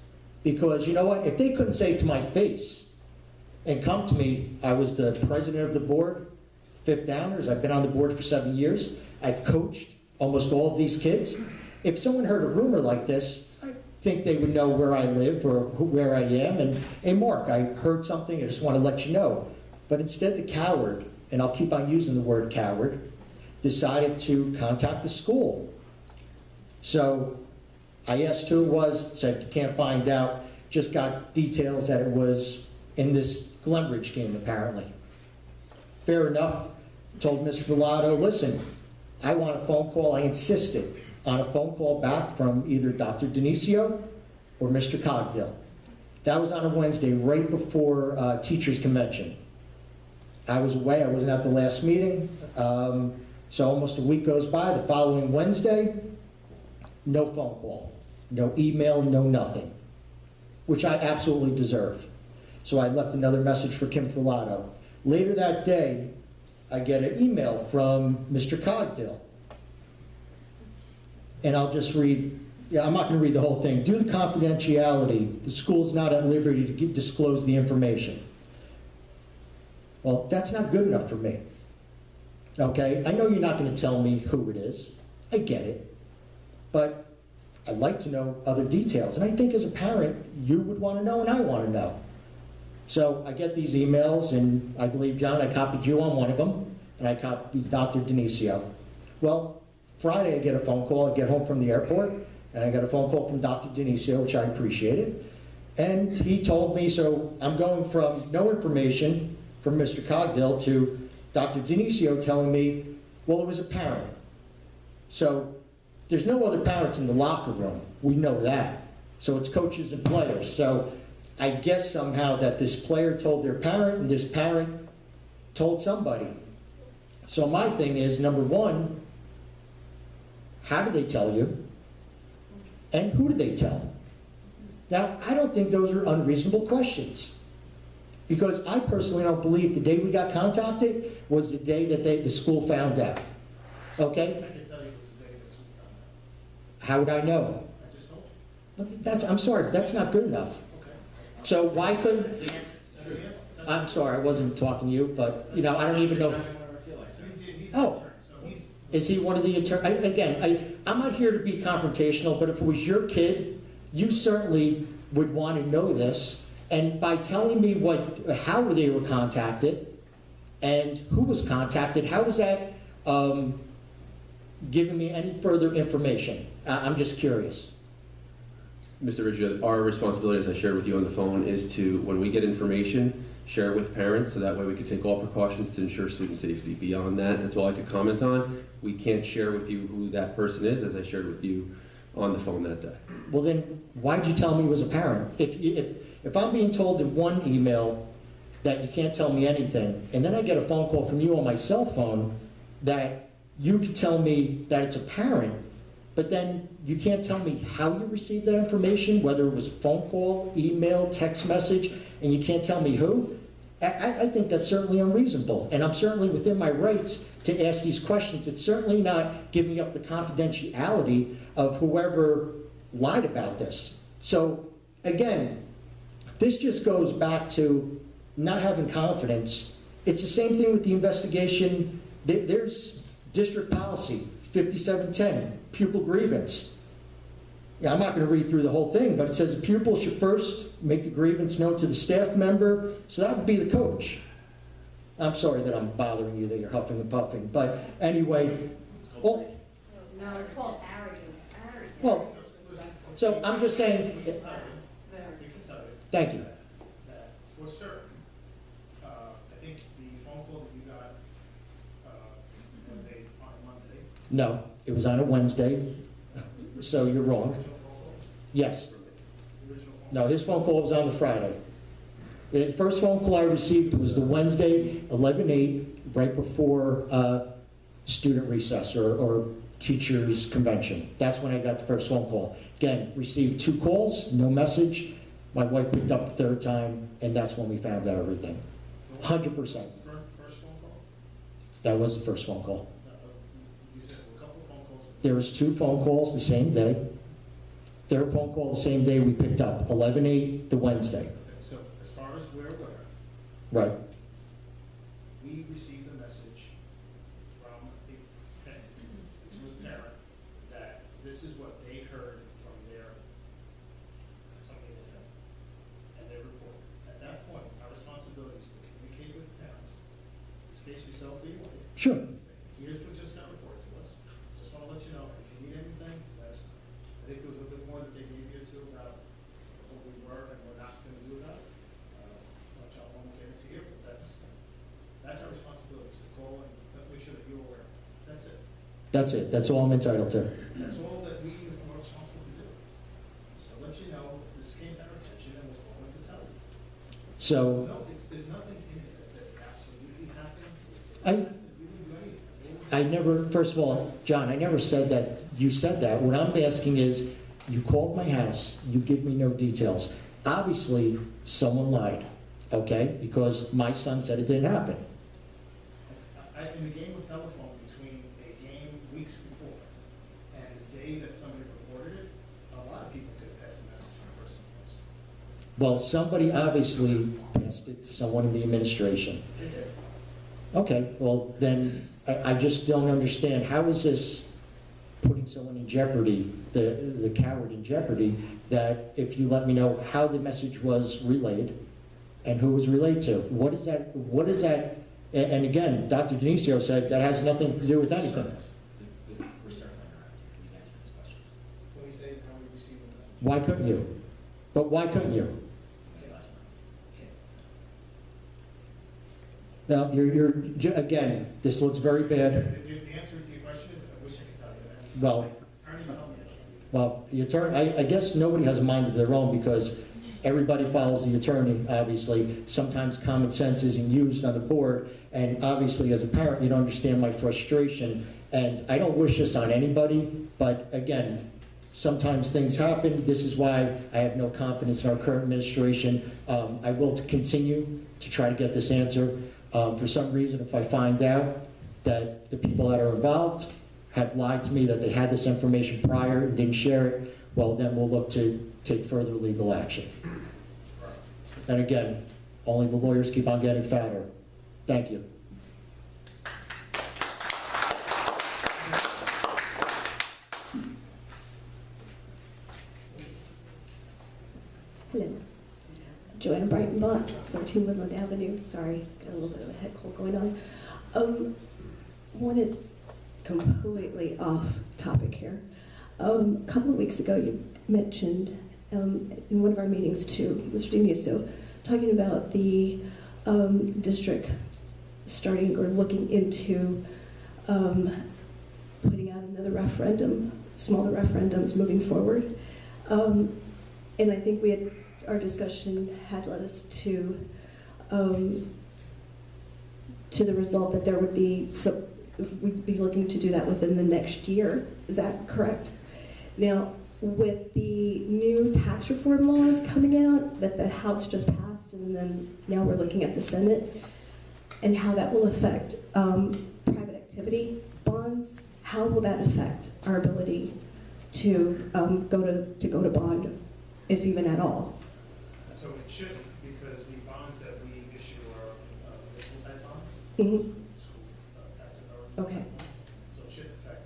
Because you know what? If they couldn't say it to my face and come to me, I was the president of the board, Fifth Downers. I've been on the board for 7 years. I've coached almost all of these kids. If someone heard a rumor like this, I think they would know where I live or where I am. And, hey, Mark, I heard something. I just want to let you know. But instead, the coward, and I'll keep on using the word coward, decided to contact the school. So I asked who it was, said you can't find out, just got details that it was in this Glen Ridge game, apparently. Fair enough. Told Mr. Villado, listen, I want a phone call. I insisted on a phone call back from either Dr. Denisio or Mr. Cogdill. That was on a Wednesday, right before teachers' convention. I was away. I wasn't at the last meeting. So almost a week goes by. The following Wednesday, no phone call, no email, no nothing, which I absolutely deserve. So I left another message for Kim Filato. Later that day, I get an email from Mr. Cogdill. And I'll just read, I'm not going to read the whole thing. Due to confidentiality, the school is not at liberty to disclose the information. Well, that's not good enough for me. Okay, I know you're not going to tell me who it is. I get it. But I'd like to know other details. And I think as a parent, you would want to know and I want to know. So I get these emails, and I believe, John, I copied you on one of them, and I copied Dr. Denisio. Well, Friday I get a phone call, I get home from the airport, and I got a phone call from Dr. Denisio, which I appreciated. And he told me, so I'm going from no information from Mr. Cogdill to Dr. Denisio telling me, well, it was a parent. So there's no other parents in the locker room. We know that. So it's coaches and players. So I guess somehow that this player told their parent and this parent told somebody. So my thing is, number one, how did they tell you? And who did they tell? Now, I don't think those are unreasonable questions. Because I personally don't believe the day we got contacted was the day that the school found out. Okay? I can tell you it was the day that we found out. How would I know? I just told you. I'm sorry, that's not good enough. Okay. So why couldn't, That's the answer. I'm sorry, I wasn't talking to you, but, I don't even know. So he's Oh. the attorney, so he's. Is he one of the attorneys? Again, I'm not here to be confrontational, but if it was your kid, you certainly would want to know this. And by telling me how they were contacted and who was contacted, how was that giving me any further information? I'm just curious. Mr. Rizzo, our responsibility, as I shared with you on the phone, is to, when we get information, share it with parents, so that way we can take all precautions to ensure student safety. Beyond that, that's all I could comment on. We can't share with you who that person is, as I shared with you on the phone that day. Well, then why'd you tell me it was a parent? If I'm being told in one email that you can't tell me anything, and then I get a phone call from you on my cell phone that you can tell me that it's a parent, but then you can't tell me how you received that information, whether it was a phone call, email, text message, and you can't tell me who, I think that's certainly unreasonable. And I'm certainly within my rights to ask these questions. It's certainly not giving up the confidentiality of whoever lied about this. So, again, this just goes back to not having confidence. It's the same thing with the investigation. There's district policy, 5710, pupil grievance. Yeah, I'm not going to read through the whole thing, but it says the pupil should first make the grievance known to the staff member, so that would be the coach. I'm sorry that I'm bothering you, that you're huffing and puffing, but anyway, well, No, it's called arrogance. well, so I'm just saying, We can tell you thank you. that for certain, I think the phone call that you got was on a Monday. No, it was on a Wednesday, so you're wrong. Original phone call? Yes. The original phone No, his phone call was on the Friday. The first phone call I received was the Wednesday, 11/8, right before student recess or teachers' convention. That's when I got the first phone call. Again, received 2 calls, no message. My wife picked up the 3rd time, and that's when we found out everything. 100%. First phone call? That was the first phone call. You said a couple phone calls. There was 2 phone calls the same day. 3rd phone call the same day we picked up, 11/8, the Wednesday. Okay, so as far as we're aware, Right. we received a message from a parent, this was a parent, that this is what they heard from their, somebody they know, and they reported. At that point, our responsibility is to communicate with parents, in this case yourself, being one. Sure. Here's what just got reported to us. Just want to let you know, if you need anything, that's, I think there was a bit more that they gave you too about what we were and we're not going to do about it. Which I won't get into here, but that's our responsibility, is to call and make sure that you're aware. That's it. That's it. That's all I'm entitled to. That's all that we are responsible to do. So let you know, this came to our attention and we're going to tell you. So No, there's nothing in it that said absolutely happened. We didn't do anything. I never, first of all, John, I never said that you said that. What I'm asking is, you called my house, you give me no details. Obviously, someone lied, okay? Because my son said it didn't happen. In the game of telephone between a game weeks before and the day that somebody reported it, a lot of people could pass a message from person to person. Well, somebody obviously passed it to someone in the administration. They did. Okay, well, then I just don't understand. How is this putting someone in jeopardy, the coward in jeopardy, that if you let me know how the message was relayed and who it was relayed to? What is that? And again, Dr. Denisio said that has nothing to do with anything. We're certain. Why couldn't you? But why couldn't you? Now, again, this looks very bad. The answer to your question is, I wish I could tell you that. Well, Attorneys tell me. well, the attorney, I guess nobody has a mind of their own because everybody follows the attorney, obviously. Sometimes common sense isn't used on the board, and obviously as a parent, you don't understand my frustration. And I don't wish this on anybody, but again, sometimes things happen. This is why I have no confidence in our current administration. I will continue to try to get this answer. For some reason, if I find out that the people that are involved have lied to me, that they had this information prior and didn't share it, well, then we'll look to take further legal action. And again, only the lawyers keep on getting fatter. Thank you. Hello. Joanna Breitenbach, 14 Woodland Avenue. Sorry, got a little bit of a head cold going on. Wanted completely off topic here. A couple of weeks ago, you mentioned in one of our meetings to Mr. DiMuso, talking about the district starting or looking into putting out another referendum, smaller referendums moving forward. And I think our discussion had led us to the result that there would be we'd be looking to do that within the next year. Is that correct? Now, with the new tax reform laws coming out that the House just passed, and then now we're looking at the Senate, and how that will affect private activity bonds, how will that affect our ability to go to bond, if even at all? So it shouldn't, because the bonds that we issue are municipal type bonds. Mm-hmm. Tax authority. Okay. So it shouldn't affect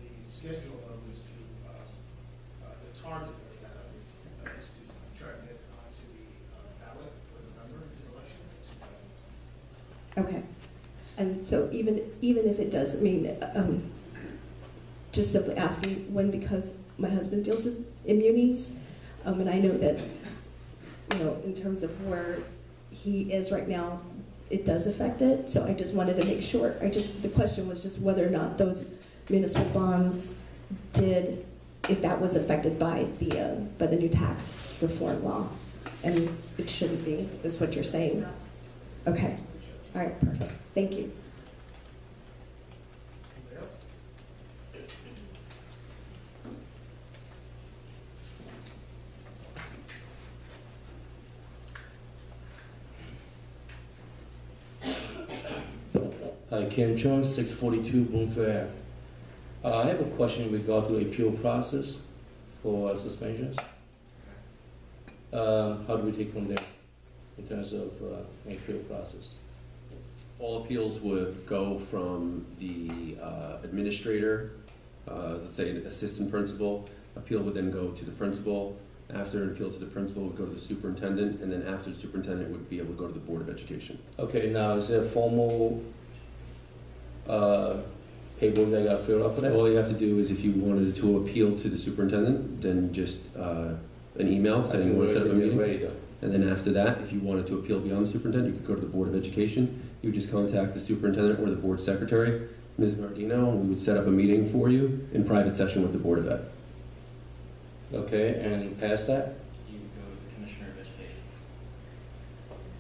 the schedule of this to the target that we have is to try to get onto the ballot for November election. Okay. And so even if it does, I mean, just simply asking when, because my husband deals with immunities, and I know that, in terms of where he is right now, it does affect it. So I just wanted to make sure. The question was just whether or not those municipal bonds if that was affected by the new tax reform law, and it shouldn't be. Is what you're saying? Okay. All right. Perfect. Thank you. Anybody else? Hi, Kim Chung, 642 Bloomfield Ave. I have a question in regard to the appeal process for suspensions. How do we take from there in terms of the appeal process? All appeals would go from the administrator, let's say an assistant principal. Appeal would then go to the principal. After an appeal to the principal, would go to the superintendent, and then after the superintendent would be able to go to the Board of Education. Okay, now is there a formal paperwork that I got to fill out for that? All you have to do is, if you wanted to appeal to the superintendent, then just an email saying you want to set up a meeting. Ready, though. And then after that, if you wanted to appeal beyond the superintendent, you could go to the Board of Education. You would just contact the superintendent or the board secretary, Ms. Nardino, and we would set up a meeting for you in private session with the Board of Ed. Okay, and past that, You would go to the Commissioner of Education.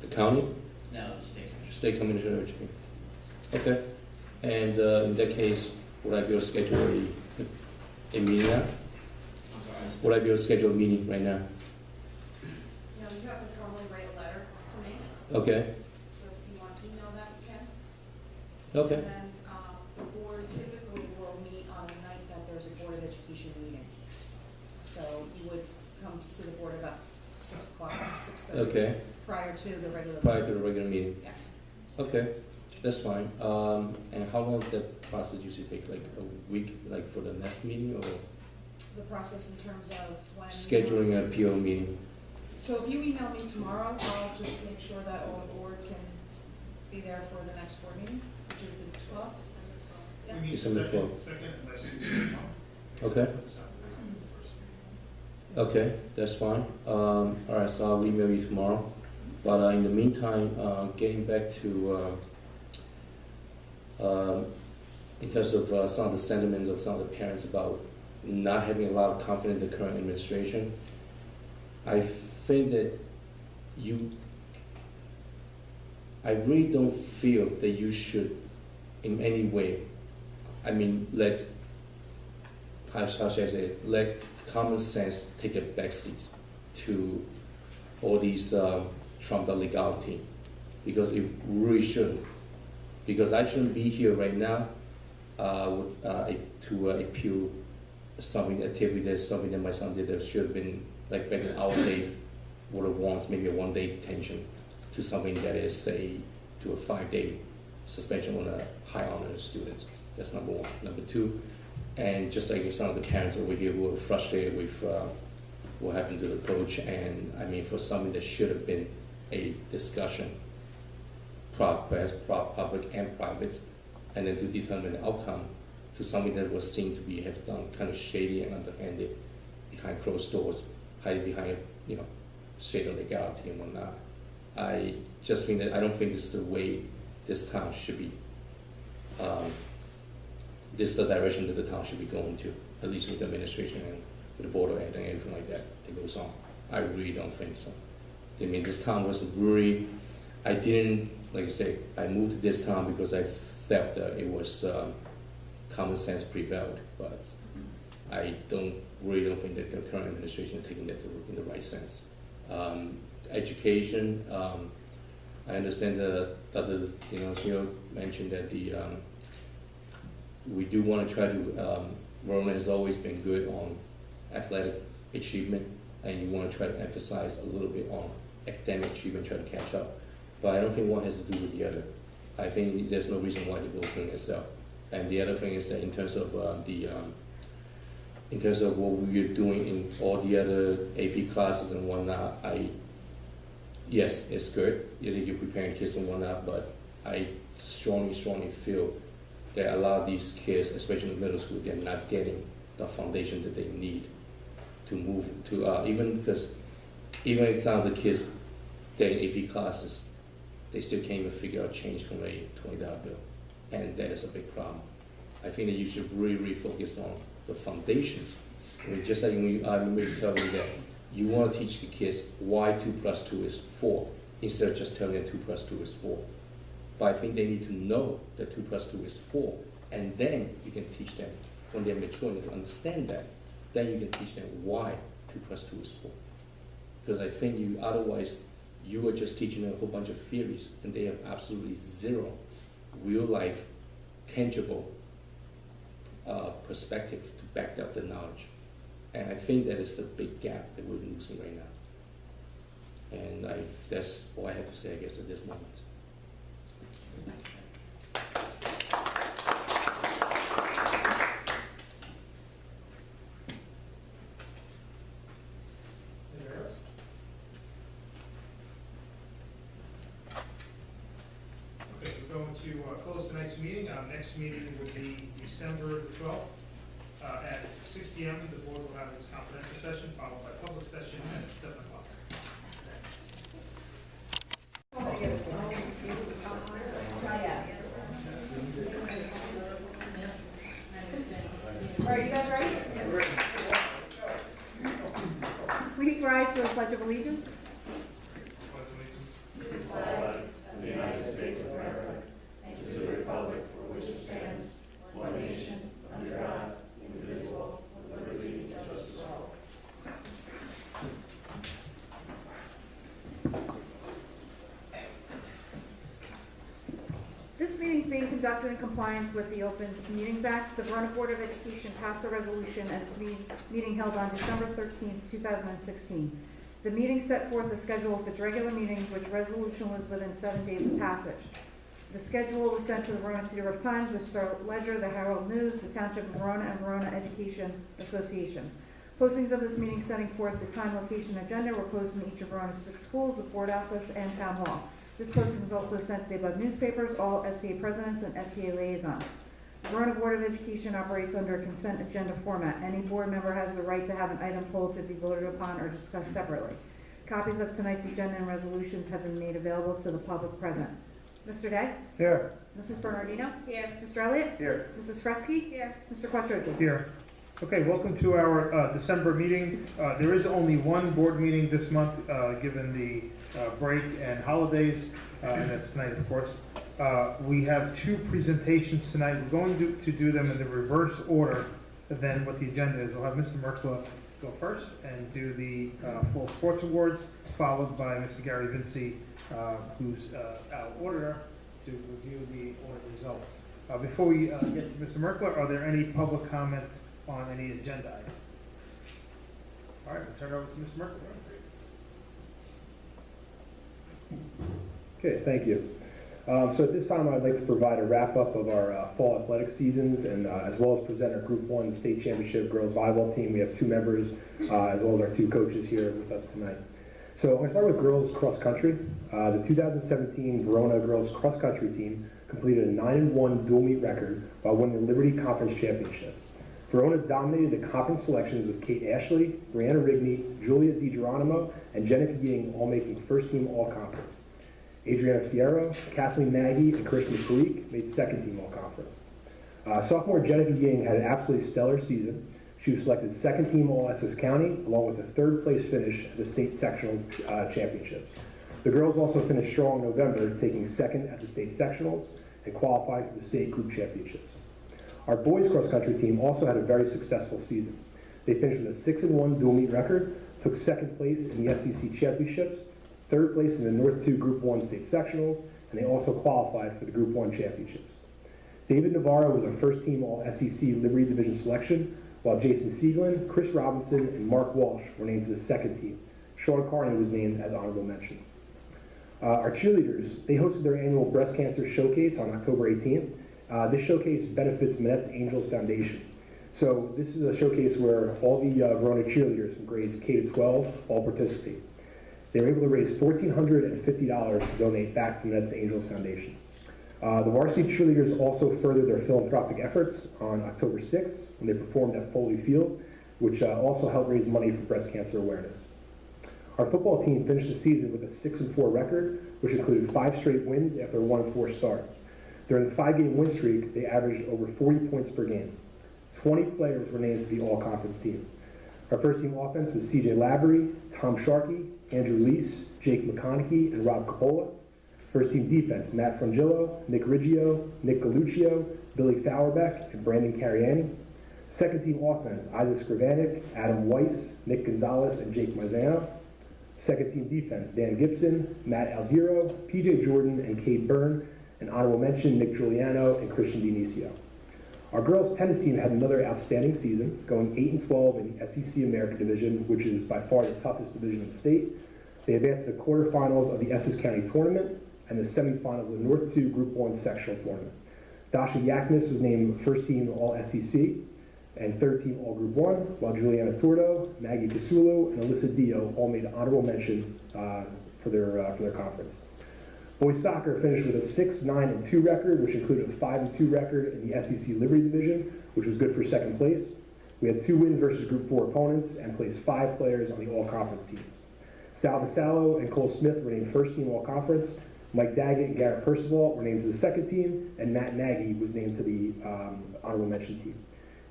the county, No, the state. state commissioner of education. Okay, and in that case, would I be able to schedule a meeting now? I'm sorry, I missed Would I be able to schedule a meeting right now? No, you have to formally write a letter to me, Okay, so if you want to email that, you can. okay, And then the board typically will meet on the night that there's a Board of Education meeting. So you would come to see the board about 6 o'clock, 6:30. okay, Prior to the regular. prior to the regular meeting. Yes. Okay, that's fine. And how long does that process usually take? Like a week, like for the next meeting, or The process in terms of when. scheduling an appeal meeting? So if you email me tomorrow, I'll just make sure that all the board can be there for the next board meeting, which is the 12th. Yeah. We meet December second 12th. unless you. Okay. Okay, that's fine. All right, so I'll email you tomorrow. But in the meantime, getting back to in terms of some of the sentiments of some of the parents about not having a lot of confidence in the current administration, I think that I really don't feel that you should in any way, I mean, how should I say it? Let common sense take a backseat to all these trumped up legality, because it really shouldn't. Because I shouldn't be here right now to appeal something activity that's something that my son did that should have been, like back in our days, would have wants maybe a 1-day detention to something that is, say, to a 5-day suspension on a high honor students. That's number one. Number two, and just like some of the parents over here who are frustrated with what happened to the coach, and I mean, for something that should have been a discussion, perhaps public and private, and then to determine the outcome, to something that was seen to be have done kind of shady and underhanded behind closed doors, hiding behind, shade of legality and whatnot. I just think that I don't think this is the way this town should be. This is the direction that the town should be going to, at least with the administration and with the board of ed and everything like that goes on. I really don't think so. I mean, this town was really, I didn't, like I say, I moved to this town because I felt that it was common sense prevailed, but I really don't think that the current administration is taking that in the right sense. Education, I understand that Sio mentioned that we do want to try to, Verona has always been good on athletic achievement, and you want to try to emphasize a little bit on academic achievement, try to catch up. But I don't think one has to do with the other. I think there's no reason why they both bring itself. And the other thing is that in terms of in terms of what we're doing in all the other AP classes and whatnot, yes, it's good. You're preparing kids and whatnot, but I strongly feel that a lot of these kids, especially in middle school, they're not getting the foundation that they need to move to, even if some of the kids, they're in AP classes, they still can't even figure out change from a $20 bill. And that is a big problem. I think that you should really focus on the foundations. I mean, just like I remember telling you that you want to teach the kids why 2 + 2 is 4, instead of just telling them 2 + 2 is 4. But I think they need to know that 2 + 2 is 4, and then you can teach them, when they're mature enough to understand that, then you can teach them why 2 + 2 is 4. Because I think otherwise you are just teaching them a whole bunch of theories, and they have absolutely zero real life, tangible perspective to back up the knowledge. And I think that is the big gap that we're losing right now. And that's all I have to say, I guess, at this moment. Okay, we're going to close tonight's meeting. Next meeting will be December the 12th at 6 p.m. The board will have its confidential session, followed by public session at 7 o'clock. Are you guys ready? Please rise to the Pledge of Allegiance. The United States of America, and to the republic for which it stands, one nation, under God, indivisible, with liberty and justice for all. This meeting is being conducted in compliance with the Open Meetings Act. The Verona Board of Education passed a resolution at its meeting held on December 13, 2016. The meeting set forth the schedule of its regular meetings, which resolution was within 7 days of passage. The schedule was sent to the Verona City York Times, the Star Ledger, the Herald News, the Township of Verona, and Verona Education Association. Postings of this meeting setting forth the time, location, and agenda were posted in each of Verona's 6 schools, the board office, and town hall. This posting was also sent to the above newspapers, all SCA presidents, and SCA liaisons. The Verona Board of Education operates under a consent agenda format. Any board member has the right to have an item pulled to be voted upon or discussed separately. Copies of tonight's agenda and resolutions have been made available to the public present. Mr. Day? Here. Mrs. Bernardino? Here. Mr. Elliott? Here. Mrs. Fresky? Here. Mr. Quattrochi? Here. Okay, welcome to our December meeting. There is only one board meeting this month, given the break and holidays, and that's tonight, of course. We have two presentations tonight. We're going to do them in the reverse order than what the agenda is. We'll have Mr. Merkla go first and do the full sports awards, followed by Mr. Gary Vinci, who's our auditor, to review the audit results. Before we get to Mr. Merkla, are there any public comment on any agenda item? All right, we'll turn it over to Mr. Merkla. Okay, thank you. So at this time, I'd like to provide a wrap-up of our fall athletic seasons, and as well as present our Group 1 State Championship girls volleyball team. We have two members, as well as our two coaches here with us tonight. So I'm going to start with girls cross country. The 2017 Verona girls cross country team completed a 9-1 dual meet record while winning the Liberty Conference Championship. Verona dominated the conference selections with Kate Ashley, Brianna Rigney, Julia DiGeronimo, and Jennifer Ying all making first-team all-conference. Adriana Fierro, Kathleen Nagy, and Kristen Parikh made second-team all-conference. Sophomore Jennifer Ying had an absolutely stellar season. She was selected second-team All-Essex County, along with a third-place finish at the state sectional championships. The girls also finished strong in November, taking second at the state sectionals and qualifying for the state group championships. Our boys cross-country team also had a very successful season. They finished with a 6-1 dual meet record, took second place in the SEC championships, third place in the North 2 Group 1 state sectionals, and they also qualified for the Group 1 championships. David Navarro was our first-team All-SEC Liberty Division selection, while Jason Sieglin, Chris Robinson, and Mark Walsh were named to the second team. Sean Carney was named as honorable mention. Our cheerleaders, they hosted their annual breast cancer showcase on October 18th. This showcase benefits Manette's Angels Foundation. So this is a showcase where all the Verona cheerleaders from grades K to 12 all participate. They were able to raise $1,450 to donate back to Manette's Angels Foundation. The varsity cheerleaders also furthered their philanthropic efforts on October 6th when they performed at Foley Field, which also helped raise money for breast cancer awareness. Our football team finished the season with a 6-4 record, which included 5 straight wins after a 1-4 start. During the 5-game win streak, they averaged over 40 points per game. 20 players were named to the all-conference team. Our first-team offense was C.J. Lavery, Tom Sharkey, Andrew Lease, Jake McConaughey, and Rob Coppola. First-team defense, Matt Frangillo, Nick Riggio, Nick Galuccio, Billy Fauerbeck, and Brandon Cariani. Second-team offense, Isaac Skrivanik, Adam Weiss, Nick Gonzalez, and Jake Marzano. Second-team defense, Dan Gibson, Matt Algiero, PJ Jordan, and Cade Byrne, and honorable mention, Nick Giuliano and Christian Dinicio. Our girls tennis team had another outstanding season, going 8-12 in the SEC America Division, which is by far the toughest division in the state. They advanced to the quarterfinals of the Essex County Tournament and the semifinals of the North 2 Group 1 sectional tournament. Dasha Yaknis was named first team All-SEC and third team All-Group 1, while Juliana Tordo, Maggie Casulu, and Alyssa Dio all made honorable mention for their conference. Boys soccer finished with a 6-9-2 record, which included a 5-2 record in the SEC Liberty Division, which was good for second place. We had 2 wins versus Group 4 opponents and placed 5 players on the all-conference teams. Sal Vasallo and Cole Smith were named first team all-conference. Mike Daggett and Garrett Percival were named to the second team, and Matt Nagy was named to the honorable mention team.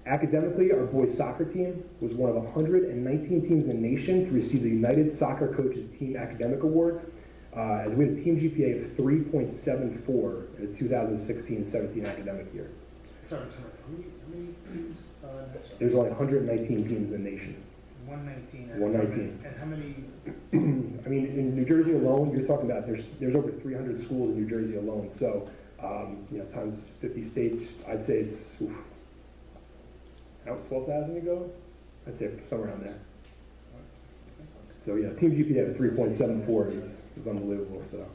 Academically, our boys soccer team was one of 119 teams in the nation to receive the United Soccer Coaches Team Academic Award, as we had a team GPA of 3.74 in the 2016-17 academic year. Sorry, how many teams? There's only 119 teams in the nation. 119. 119. And how many? I mean, in New Jersey alone, you're talking about there's over 300 schools in New Jersey alone. So, times 50 states, I'd say it's out 12,000 ago. I'd say somewhere around there. So yeah, team GPA of 3.74 is unbelievable. So,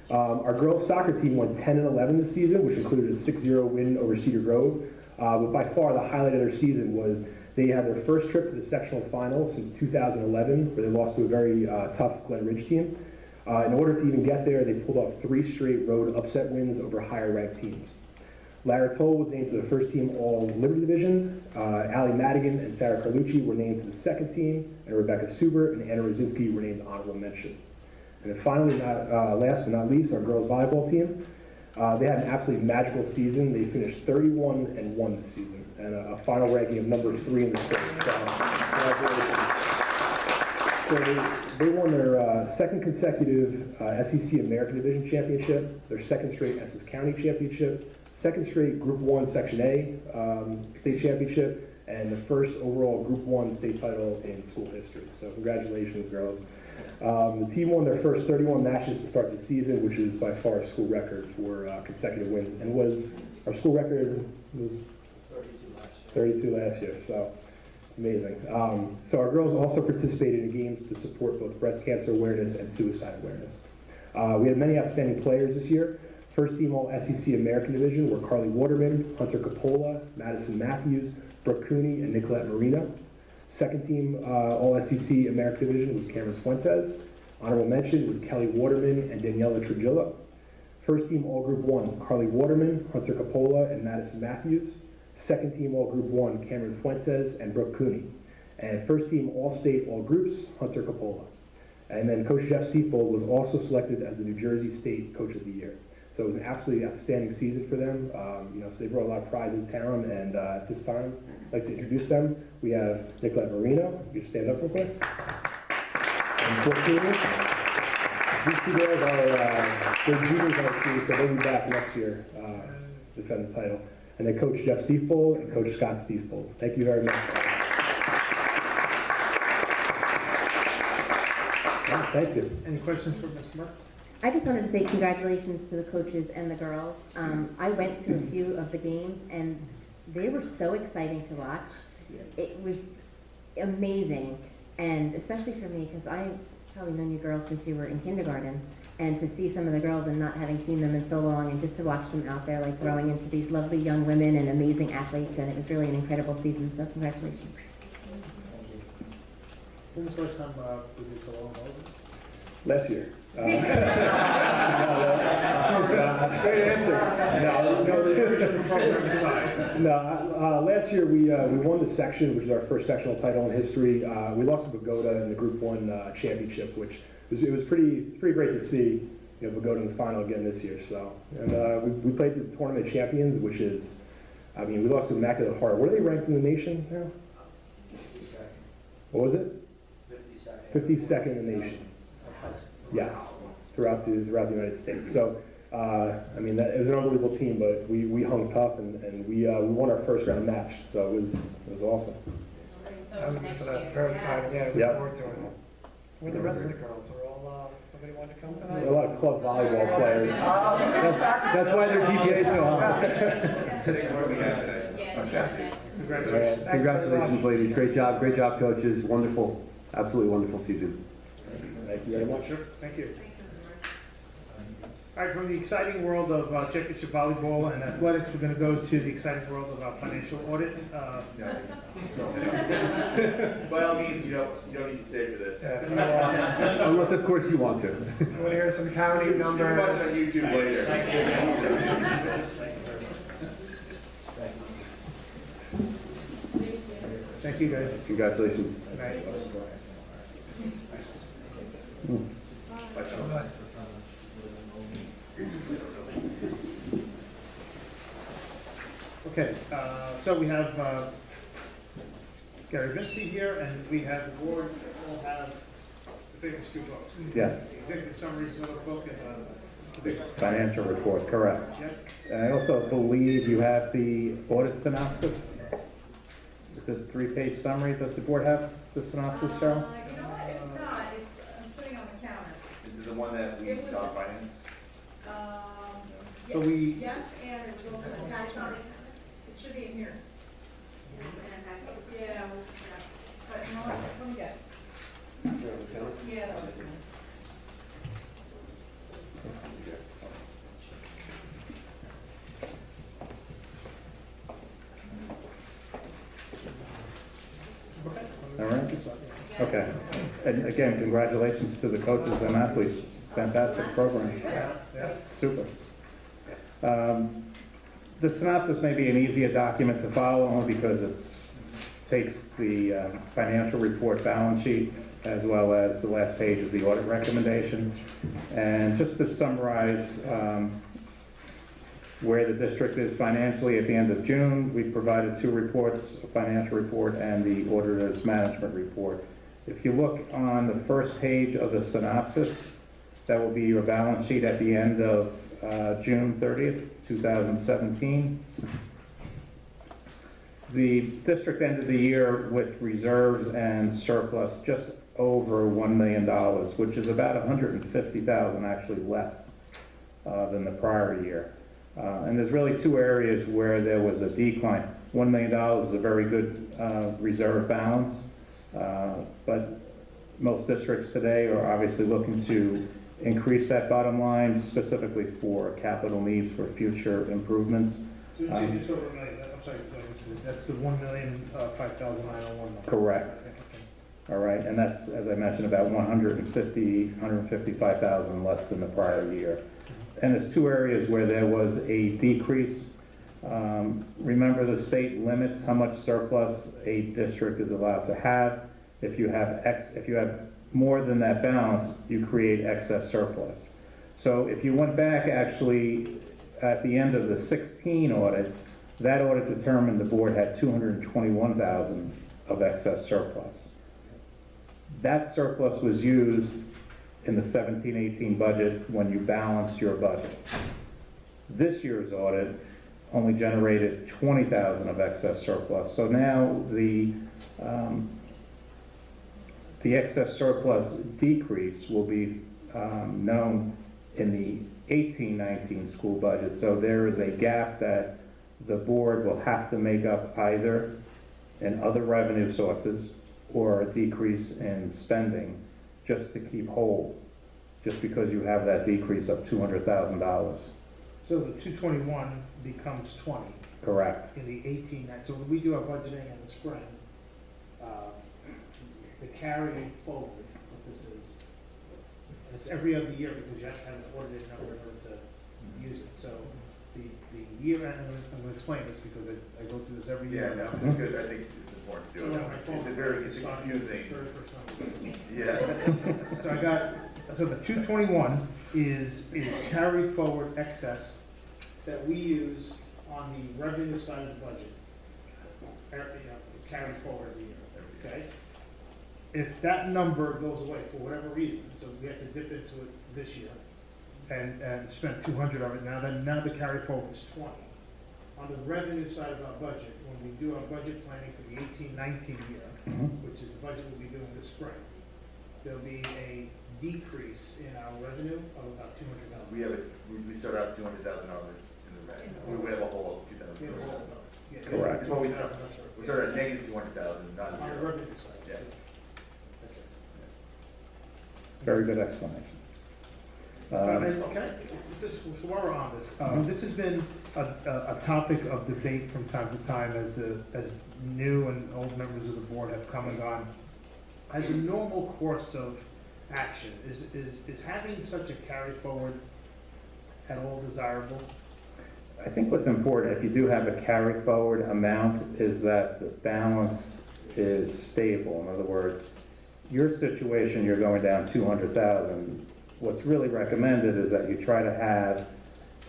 our girls soccer team won 10-11 this season, which included a 6-0 win over Cedar Grove. But by far the highlight of their season was they had their first trip to the sectional final since 2011, where they lost to a very tough Glen Ridge team. In order to even get there, they pulled off 3 straight road upset wins over higher ranked teams. Lara Toll was named to the first team All-Liberty Division. Allie Madigan and Sarah Carlucci were named to the second team, and Rebecca Suber and Anna Rosinski were named honorable mention. And then finally, last but not least, our girls volleyball team. They had an absolutely magical season. They finished 31-1 this season, and a final ranking of number 3 in the state. So, congratulations. So they won their second consecutive SEC American Division Championship, their second straight Essex County Championship, second straight Group 1 Section A state championship, and the first overall Group 1 state title in school history. So congratulations, girls. The team won their first 31 matches to start the season, which is by far a school record for consecutive wins, and our school record was 32 last year. So amazing. So our girls also participated in games to support both breast cancer awareness and suicide awareness. We had many outstanding players this year. First team All SEC American Division were Carly Waterman, Hunter Capola, Madison Matthews, Brooke Cooney, and Nicolette Marino. Second team All SEC American Division was Cameron Fuentes. Honorable mention was Kelly Waterman and Daniela Trujillo. First team All Group 1, Carly Waterman, Hunter Capola, and Madison Matthews. Second team All Group 1, Cameron Fuentes and Brooke Cooney. And first team All State All Groups, Hunter Capola. And then Coach Jeff Stiefel was also selected as the New Jersey State Coach of the Year. So it was an absolutely outstanding season for them. So they brought a lot of pride in town, and at this time, I'd like to introduce them. We have Nicolette Marino. You can stand up real quick. And Brooke Cooney. These two girls are they're juniors on our team, so they'll be back next year to defend the title. And then Coach Jeff Stiefel and Coach Scott Stiefel. Thank you very much. Thank you. Any questions for Mr. Mark? I just wanted to say congratulations to the coaches and the girls. I went to a few of the games, and they were so exciting to watch. It was amazing, and especially for me, because I've probably known you girls since you were in kindergarten, and to see some of the girls and not having seen them in so long, and just to watch them out there like growing into these lovely young women and amazing athletes, and it was really an incredible season, so congratulations. When was the last time we did so long? Last year. Great answer. Last year we won the section, which is our first sectional title in history. We lost to Pagoda in the Group 1 championship, which was pretty great to see. Pagoda in the final again this year. So, and we played the tournament champions, which is, we lost to Immaculate Heart. What are they ranked in the nation now? 52nd. What was it? 52nd. 52nd in the nation. Yes, throughout the United States. So, it was an unbelievable team, but we hung tough and we won our first round match. So it was awesome. I was for that third time. Yeah, we Yep. forward to it. With the rest of the girls, are all somebody want to come tonight? A lot of club volleyball players. That's why their GPA is so high. Congratulations, ladies. Great job, coaches. Wonderful, absolutely wonderful season. Thank you very much. Sure. Thank you. All right, from the exciting world of championship volleyball and athletics, we're going to go to the exciting world of financial audit. By all means, you don't need to stay for this. Unless, of course, you want to. You want to hear some accounting numbers? You can watch on YouTube later. Thank you. Thank you, guys. Congratulations. Good night. Okay, so we have Gary Vinci here, and we have the board all have the famous two books. Yes. The executive summaries, little book, and the big one. Financial report, correct. Yep. I also believe you have the audit synopsis. It's a 3-page summary. Does the board have the synopsis, Cheryl? You know what, if not, I'm sitting on the counter. Is it the one that we saw finance? So we- Yes, and it was also attached on it. It should be in here. Yeah, it was, but you know what, let me get it. Yeah. that'll be fine. All right. Okay. And again, congratulations to the coaches and athletes. Fantastic program. Yeah. Super. The synopsis may be an easier document to follow only because it takes the financial report balance sheet as well as the last page is the audit recommendation. And just to summarize where the district is financially at the end of June, we provided 2 reports, a financial report and the auditor's management report. If you look on the first page of the synopsis, that will be your balance sheet at the end of June 30th, 2017. The district ended the year with reserves and surplus just over $1 million, which is about $150,000 actually less than the prior year. And there's really 2 areas where there was a decline. $1 million is a very good reserve balance, but most districts today are obviously looking to increase that bottom line specifically for capital needs for future improvements. So just over $1 million, I'm sorry, that's the $1,005,901. Correct. All right, and that's, as I mentioned, about $155,000 less than the prior year. And there's 2 areas where there was a decrease. Remember, the state limits how much surplus a district is allowed to have. If you have more than that balance, you create excess surplus. So if you went back actually at the end of the 16 audit, that audit determined the board had $221,000 of excess surplus. That surplus was used in the 17-18 budget when you balanced your budget. This year's audit only generated $20,000 of excess surplus. So now the excess surplus decrease will be known in the 18-19 school budget. So there is a gap that the board will have to make up either in other revenue sources or a decrease in spending just to keep whole, just because you have that decrease of $200,000. So the 221 becomes 20. Correct. In the 18, so when we do our budgeting in the spring, the carry forward, what this is, and it's every other year because you have to have an audited number in order to use it. So the year end, I'm going to explain this because I go through this every year. Yeah, no, it's good. I think it's important to do it. It's confusing. Yeah. So I got, so the 221 is carried forward excess that we use on the revenue side of the budget. Carried forward every year, okay? If that number goes away for whatever reason, so we have to dip into it this year and spend 200 of it now the carry forward is 20. On the revenue side of our budget, when we do our budget planning for the 18-19 year, which is the budget we'll be doing this spring, there'll be a decrease in our revenue of about $200,000. We start out $200,000 in the red. We have a hole of $2,000. Correct. Well, we start at negative $200,000, not on the zero. revenue side. Yeah. Very good explanation. So while we're on this, this has been a topic of debate from time to time as new and old members of the board have come and gone. As a normal course of action, is having such a carry forward at all desirable? I think what's important, if you do have a carry forward amount, is that the balance is stable. In other words, your situation, you're going down 200,000. What's really recommended is that you try to have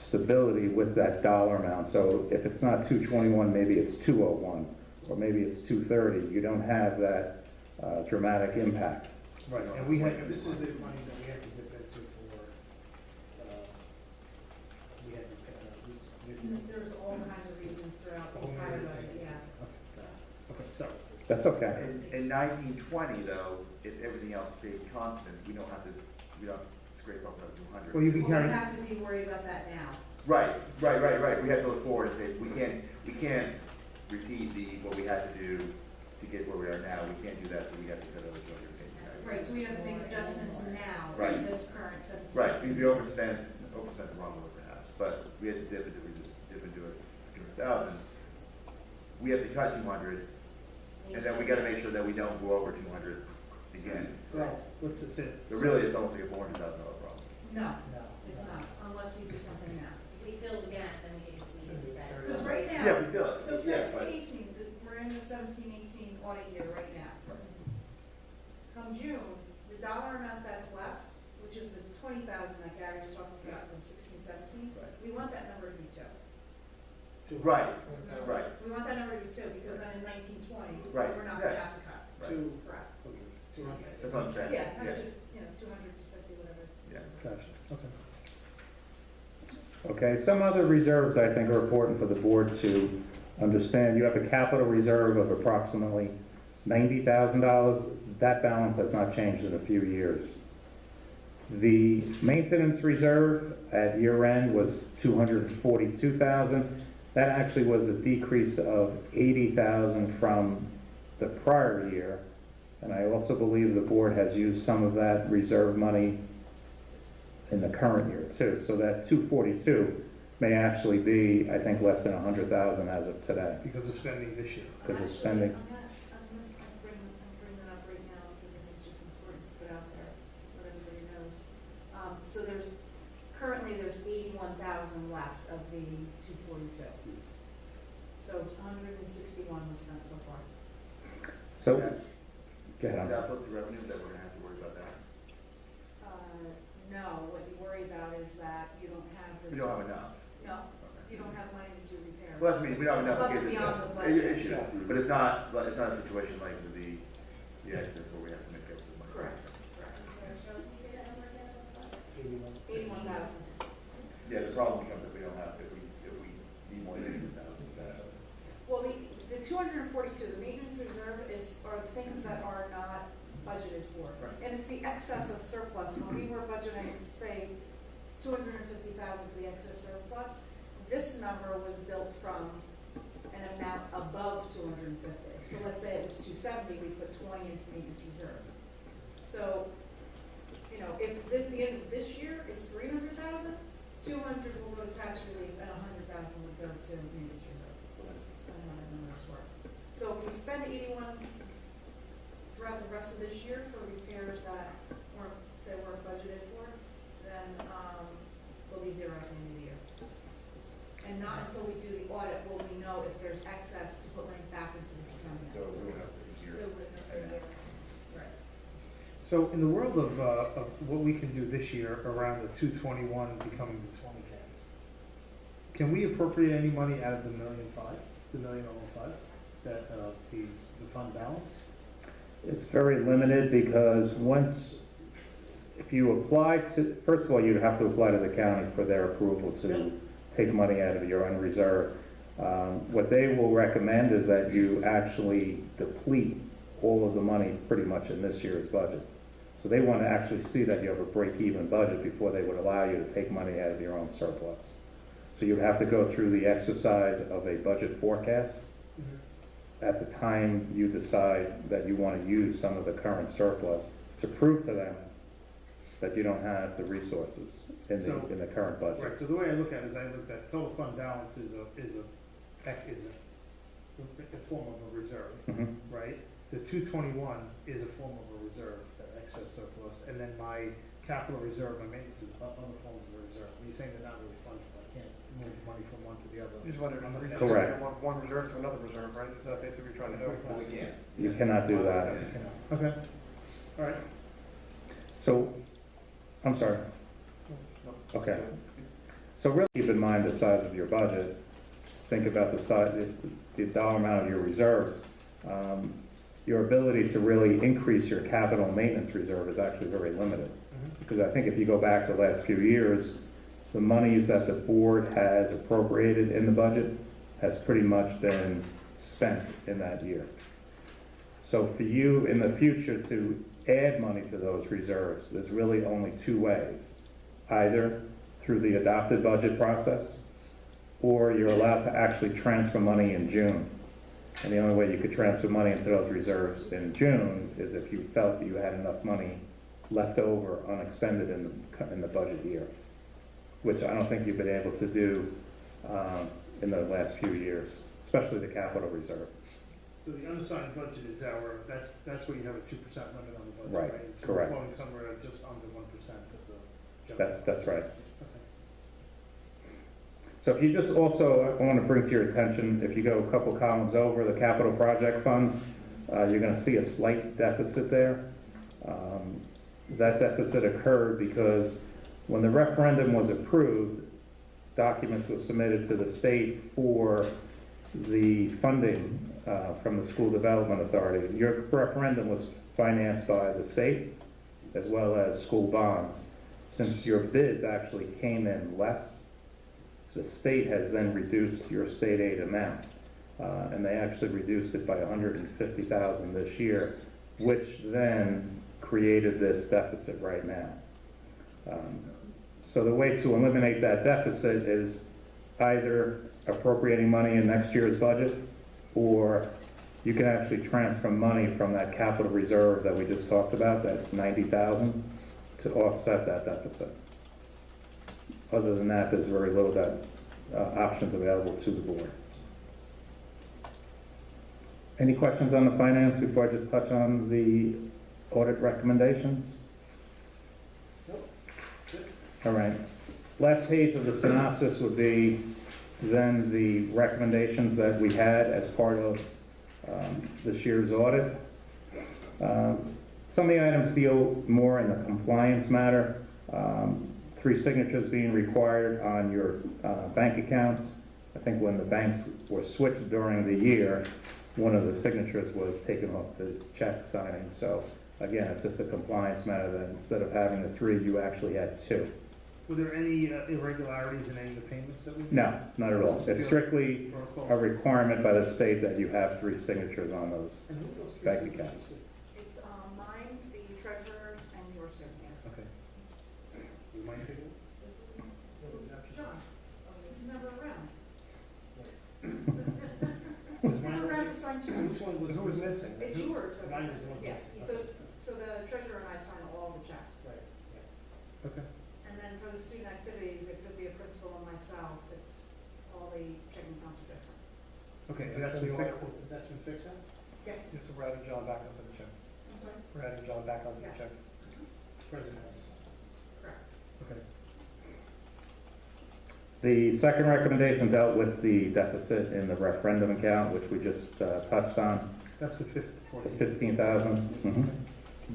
stability with that dollar amount. So if it's not 221, maybe it's 201, or maybe it's 230. You don't have that dramatic impact. Right, and this is the money that we have to dip into for, There's all kinds of reasons throughout the entire budget, yeah. Okay, so. That's okay. In 1920, though, if everything else stayed constant, we don't scrape up another 200. Well, you can We carry. have to be worried about that now. Right. We have to look forward and say, we can't repeat what we had to do to get where we are now. We can't do that, so we have to cut over 200. Right, so we have to make adjustments now Right. in this current 17. Right, we overspent the wrong way perhaps, but we had to dip into it 200,000. We have to cut 200, and then we got to make sure that we don't go over 200 again. Well, what's it say? So really, it's almost like a $400,000 problem. No, it's not, unless we do something now. If we fill the gap, then we can just leave it instead. Right, right. We want that number to be 2, because then in 1920, Right, we're not yeah. gonna have to cut. Right. Two. Correct. Okay, 200. That's what I'm saying. Yeah, kind of just, 250, whatever. Yeah. Gotcha, okay. Okay, some other reserves I think are important for the board to understand. You have a capital reserve of approximately $90,000. That balance has not changed in a few years. The maintenance reserve at year end was $242,000. That actually was a decrease of $80,000 from the prior year. And I also believe the board has used some of that reserve money in the current year too. So that 242 may actually be, I think, less than 100,000 as of today. Because of spending this year. Because of spending. I'm bringing that up right now, because I think it's just important to put out there, so that everybody knows. So currently there's 81,000 left of the 242. So 161 was spent so far. So, That's- go ahead. Is that book the revenue that we're gonna have to worry about that? No, what you worry about is that you don't have. We don't have enough. No, you don't have money to do repairs. Well, that's me, we don't have enough. Above to and get beyond this the done. budget. It should, but it's not a situation like the excess where we have to make up the money. Correct. 81,000. Yeah, the problem becomes if we don't have, if we need more than 80,000. Well, the 242, the maintenance reserve are the things that are not budgeted for. Right. And it's the excess of surplus. When we were budgeting, say, 250,000 for the excess surplus, this number was built from an amount above 250. So let's say it was 270, we put 20 into maintenance reserve. So, if at the end of this year it's 300,000, 200 will go to tax relief and 100,000 will go to maintenance reserve. That's kind of how the numbers work. So if we spend 81 throughout the rest of this year for repairs that weren't budgeted for, then we'll be zero at the end of the year. And not until we do the audit will we know if there's excess to put money back into this account. So we will have to hear. Right. So in the world of what we can do this year around the 221 becoming the 20K, can we appropriate any money out of the $1,500,000, the $1,005,000, that the fund balance? It's very limited because if you apply to, first of all, you'd have to apply to the county for their approval to take money out of your own reserve. What they will recommend is that you actually deplete all of the money pretty much in this year's budget. So they want to actually see that you have a break-even budget before they would allow you to take money out of your own surplus. So you'd have to go through the exercise of a budget forecast at the time you decide that you want to use some of the current surplus to prove to them that you don't have the resources in the current budget. Right, so the way I look at it is I look at total fund balance is a form of a reserve, right? The 221 is a form of a reserve, that excess surplus, and then my capital reserve, my maintenance is other forms of a reserve. When you're saying they're not really fungible, I can't move money from one to the other. You just wanted to Correct. one reserve to another reserve, right? Is that basically what you're trying to do? We can't. You cannot do that. Okay, all right. So, I'm sorry. Okay. So really keep in mind the size of your budget. Think about the size, the dollar amount of your reserves. Your ability to really increase your capital maintenance reserve is actually very limited. Because I think if you go back the last few years, the monies that the board has appropriated in the budget has pretty much been spent in that year. So for you in the future to add money to those reserves, there's really only two ways. Either through the adopted budget process, or you're allowed to actually transfer money in June. And the only way you could transfer money into those reserves in June is if you felt that you had enough money left over unexpended in the budget year, which I don't think you've been able to do in the last few years, especially the capital reserve. So the unassigned budget is that's where you have a 2% limit on the budget, Right, right? So correct. we're falling somewhere at just under 1% of the general. That's right. Okay. So if you just also, I want to bring to your attention, if you go a couple columns over, the capital project fund, you're going to see a slight deficit there. That deficit occurred because when the referendum was approved, documents were submitted to the state for the funding from the School Development Authority. Your referendum was financed by the state as well as school bonds. Since your bids actually came in less, the state has then reduced your state aid amount. And they actually reduced it by $150,000 this year, which then created this deficit right now. So the way to eliminate that deficit is either appropriating money in next year's budget, or you can actually transfer money from that capital reserve that we just talked about, that $90,000, to offset that deficit. Other than that, there's very little options available to the board. Any questions on the finance before I just touch on the audit recommendations? All right. Last page of the synopsis would be then the recommendations that we had as part of this year's audit. Some of the items deal more in the compliance matter. 3 signatures being required on your bank accounts. I think when the banks were switched during the year, one of the signatures was taken off the check signing. So again, it's just a compliance matter that instead of having the 3, you actually had 2. Were there any irregularities in any of the payments that we made? No, not at all. It's strictly a requirement by the state that you have 3 signatures on those bank accounts. It's mine, the treasurer's, and your signature. Okay. You mind taking it? John, he's never around. Was mine Never around to sign two. Which one was, who was missing? It's yours. so Mine it's is the one missing. Yeah, missing. so the treasurer and I sign all the checks. Right, yeah. Okay. And then for the student activities, it could be a principal and myself, it's, all the checking accounts are different. Okay, that's been fixed now? Yes, Yes, so we're adding John back up to the check. I'm sorry, We're adding John back onto the Yeah. check. President has. correct. Okay. The second recommendation dealt with the deficit in the referendum account, which we just touched on. That's the fifth, It's 14th. $15,000.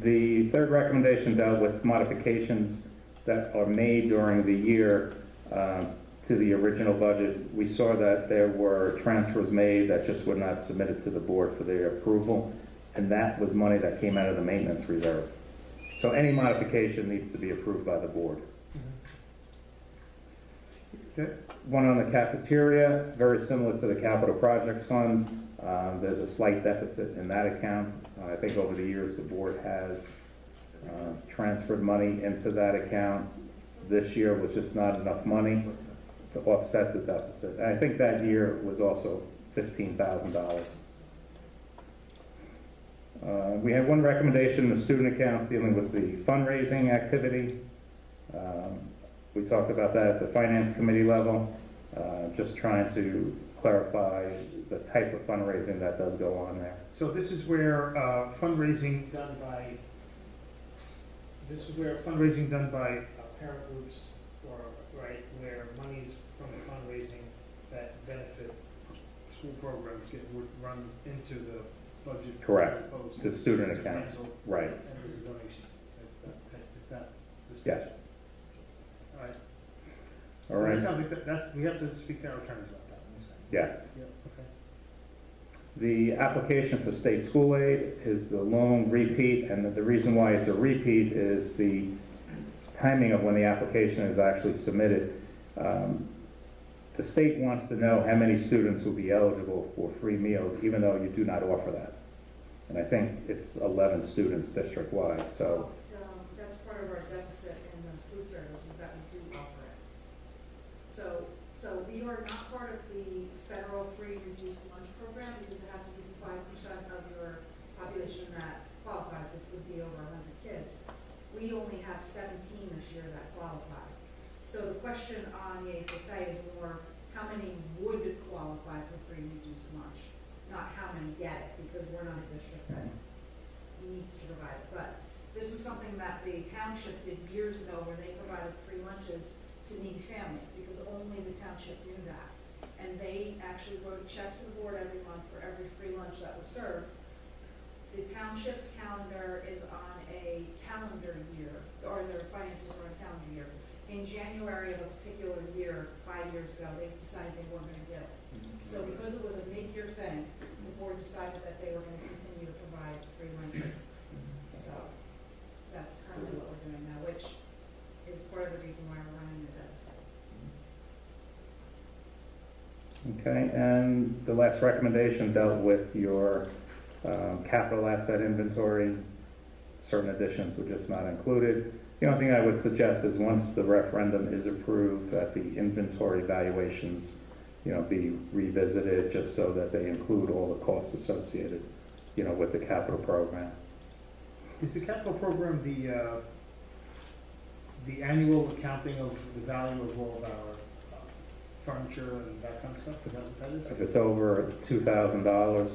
The third recommendation dealt with modifications that are made during the year to the original budget. We saw that there were transfers made that just were not submitted to the board for their approval, and that was money that came out of the maintenance reserve. So any modification needs to be approved by the board. Okay. One on the cafeteria, very similar to the capital projects fund. There's a slight deficit in that account. I think over the years, the board has transferred money into that account. This year was just not enough money to offset the deficit. And I think that year was also $15,000. We had one recommendation in the student accounts dealing with the fundraising activity. We talked about that at the finance committee level, just trying to clarify the type of fundraising that does go on there. So this is where fundraising done by parent groups, or, right, where monies from the fundraising that benefit school programs would run into the budget. Correct. opposed The to student account. cancel Right. And there's a donation. It's not the state. Yes. All right. All right. That sounds like that, we have to speak to our attorneys about that. Yes. Yep, okay. The application for state school aid is the loan repeat, and the reason why it's a repeat is the timing of when the application is actually submitted. The state wants to know how many students will be eligible for free meals, even though you do not offer that. And I think it's 11 students district-wide, so. That's part of our deficit in the food services that we do offer it. So we are not part of the federal free reduced lunch program because it has to be 5% of your population that qualifies, which would be over 100 kids. We only have 17 this year that qualify. So the question on the ASSA is more how many would qualify for free reduced lunch, not how many get it, because we're not a district that needs to provide it. But this was something that the township did years ago where they provided free lunches to needy families because only the township knew that. And they actually wrote a check to the board every month for every free lunch that was served. The township's calendar is on a calendar year, or their finances are on a calendar year. in January of a particular year, 5 years ago, they decided they weren't going to do it. So because it was a mid-year thing, the board decided that they were going to continue to provide free lunches. So that's currently what we're doing now, which is part of the reason why we're running the deficit. Okay, and the last recommendation dealt with your capital asset inventory. Certain additions were just not included. The only thing I would suggest is once the referendum is approved, that the inventory valuations, be revisited just so that they include all the costs associated, with the capital program. Is the capital program the annual accounting of the value of all of our furniture and that kind of stuff? Is that what that is? If it's over $2,000,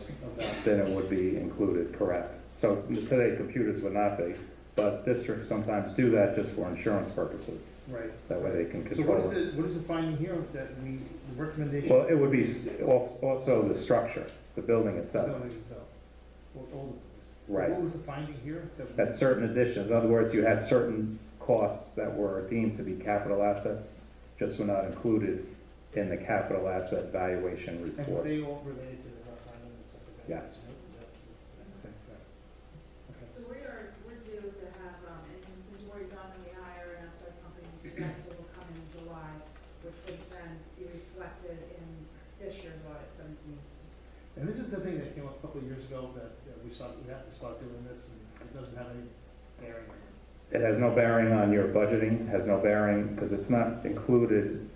then it would be included, correct. So today computers would not be, but districts sometimes do that just for insurance purposes. Right. That way they can So control what is the finding here that the recommendation? Well, it would be also the structure, the building itself. The building itself. All the buildings. Right. What was the finding here? That certain additions, in other words, you had certain costs that were deemed to be capital assets, just were not included in the capital asset valuation And were report. they all related to the referendum and stuff like that? Yes. So we're due to have an inventory done, and we hire an outside company to do that, so will come in July, which would then be reflected in this year's audit 17. And this is the thing that came up a couple of years ago, that we have to start doing this, and it doesn't have any bearing on it. It has no bearing on your budgeting, has no bearing, because it's not included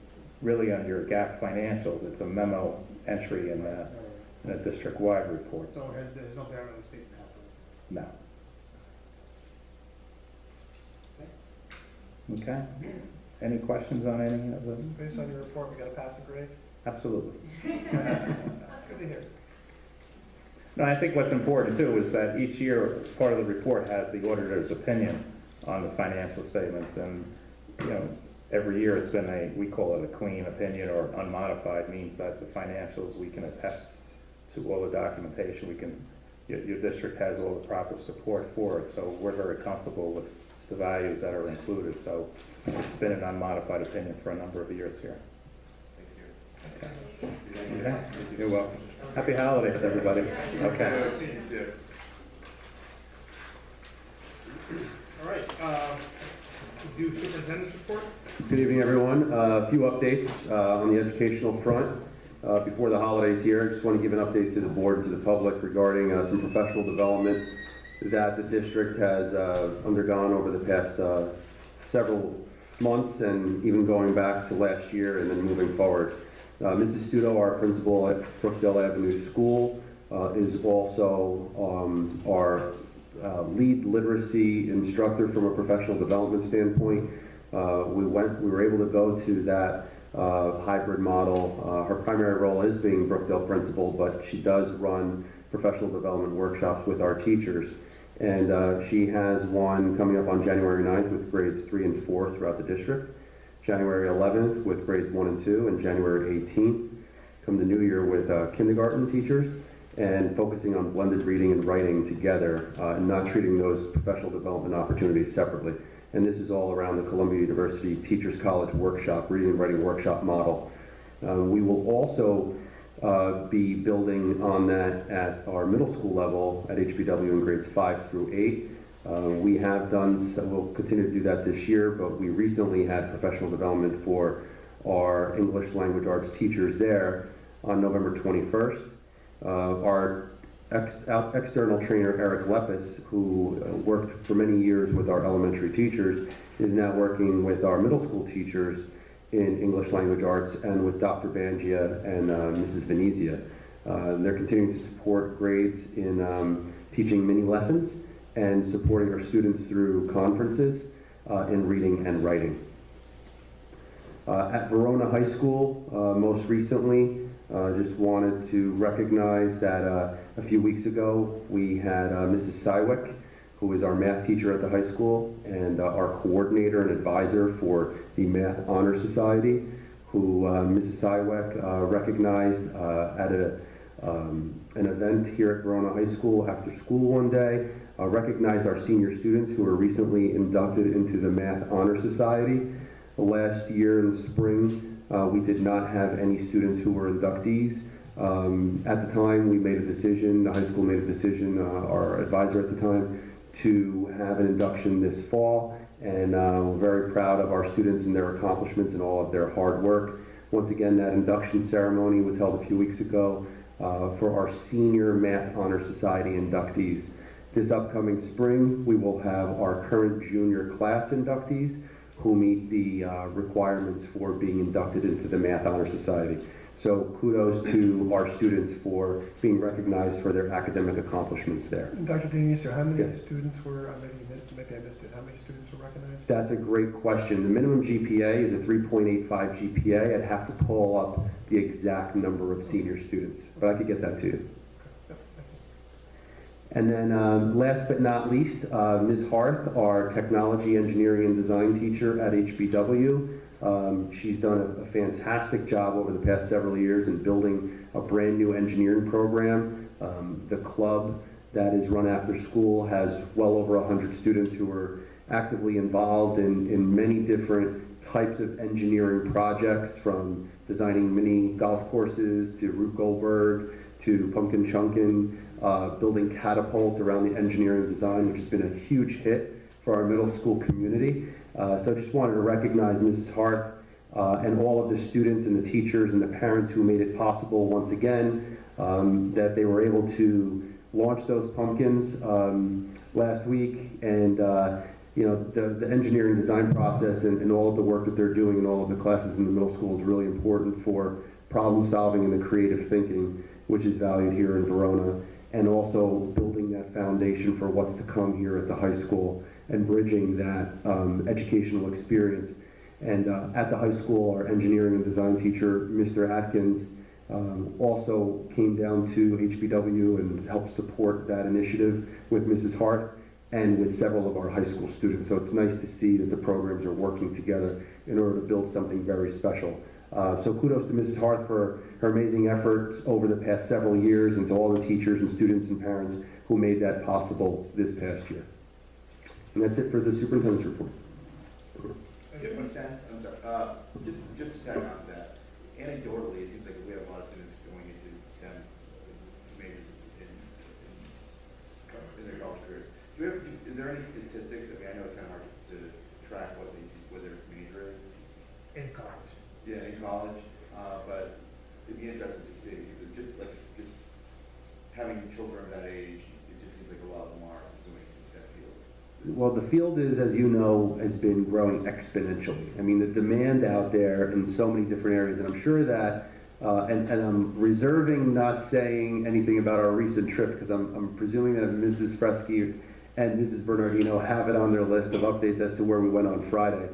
really on your GAAP financials. It's a memo entry in a district-wide report. So there's no bearing on the state capital. No. Okay. Any questions on any of them? Based on your report, we got a passing grade? Absolutely. Good to hear. No, I think what's important too is that each year, part of the report has the auditor's opinion on the financial statements, and, every year it's been we call it a clean opinion, or unmodified, means that the financials, we can attest to all the documentation, your district has all the proper support for it, so we're very comfortable with the values that are included, so it's been an unmodified opinion for a number of years here. Okay. You're welcome. Happy holidays, everybody. Okay. All right, do superintendent's report? Good evening, everyone. A few updates on the educational front. Before the holidays here, I just want to give an update to the board and to the public regarding some professional development that the district has undergone over the past several months, and even going back to last year and then moving forward. Mrs. Studo, our principal at Brookdale Avenue School, is also our lead literacy instructor from a professional development standpoint. We were able to go to that hybrid model. Her primary role is being Brookdale principal, but she does run professional development workshops with our teachers. And she has one coming up on January 9th with grades 3 and 4 throughout the district, January 11th with grades 1 and 2, and January 18th come the new year with kindergarten teachers, and focusing on blended reading and writing together, and not treating those professional development opportunities separately. And this is all around the Columbia University Teachers College Workshop, reading and writing workshop model. We will also be building on that at our middle school level at HBW in grades 5 through 8. We have done, we'll continue to do that this year, but we recently had professional development for our English language arts teachers there on November 21st. Our external trainer, Eric Lepis, who worked for many years with our elementary teachers, is now working with our middle school teachers in English language arts, and with Dr. Bangia and Mrs. Venezia. They're continuing to support grades in teaching mini lessons and supporting our students through conferences in reading and writing. At Verona High School, most recently, just wanted to recognize that a few weeks ago we had Mrs. Sywick, who is our math teacher at the high school and our coordinator and advisor for the Math Honor Society, who Mrs. Sywick recognized at an event here at Verona High School after school one day, recognized our senior students who were recently inducted into the Math Honor Society. Last year in the spring, we did not have any students who were inductees. At the time, we made a decision, the high school made a decision, our advisor at the time, to have an induction this fall, and we're very proud of our students and their accomplishments and all of their hard work. Once again, that induction ceremony was held a few weeks ago for our senior Math Honor Society inductees. This upcoming spring, we will have our current junior class inductees who meet the requirements for being inducted into the Math Honor Society. So kudos to our students for being recognized for their academic accomplishments there. And Dr. Denius, how many Yes. students were, maybe I missed it, how many students were recognized? That's a great question. The minimum GPA is a 3.85 GPA. I'd have to pull up the exact number of senior students, but I could get that to you. And then last but not least, Ms. Harth, our technology, engineering, and design teacher at HBW. She's done a fantastic job over the past several years in building a brand new engineering program. The club that is run after school has well over 100 students who are actively involved in many different types of engineering projects, from designing mini golf courses to Rube Goldberg to Pumpkin Chunkin, building catapults around the engineering design, which has been a huge hit for our middle school community. So I just wanted to recognize Mrs. Hart and all of the students and the teachers and the parents who made it possible once again, that they were able to launch those pumpkins last week. And you know, the engineering design process and all of the work that they're doing in all of the classes in the middle school is really important for problem solving and the creative thinking, which is valued here in Verona, and also building that foundation for what's to come here at the high school and bridging that educational experience. And at the high school, our engineering and design teacher, Mr. Atkins, also came down to HBW and helped support that initiative with Mrs. Hart and with several of our high school students. So it's nice to see that the programs are working together in order to build something very special. So kudos to Mrs. Hart for her amazing efforts over the past several years, and to all the teachers and students and parents who made that possible this past year. And that's it for the superintendent's report. One sense, I'm sorry, just to tag on to that, anecdotally, it seems like we have a lot of students going into STEM majors in their college careers. Is there any statistics? I mean, I know it's kind of hard to track what their major is. In college. Yeah, in college, but it'd be interesting to see, because just having children that age, it just seems like a lot of them are pursuing the STEM field. Well, the field is, as you know, has been growing exponentially. I mean, the demand out there in so many different areas, and I'm sure that, and I'm reserving not saying anything about our recent trip, because I'm presuming that Mrs. Fresky and Mrs. Bernardino have it on their list of updates as to where we went on Friday.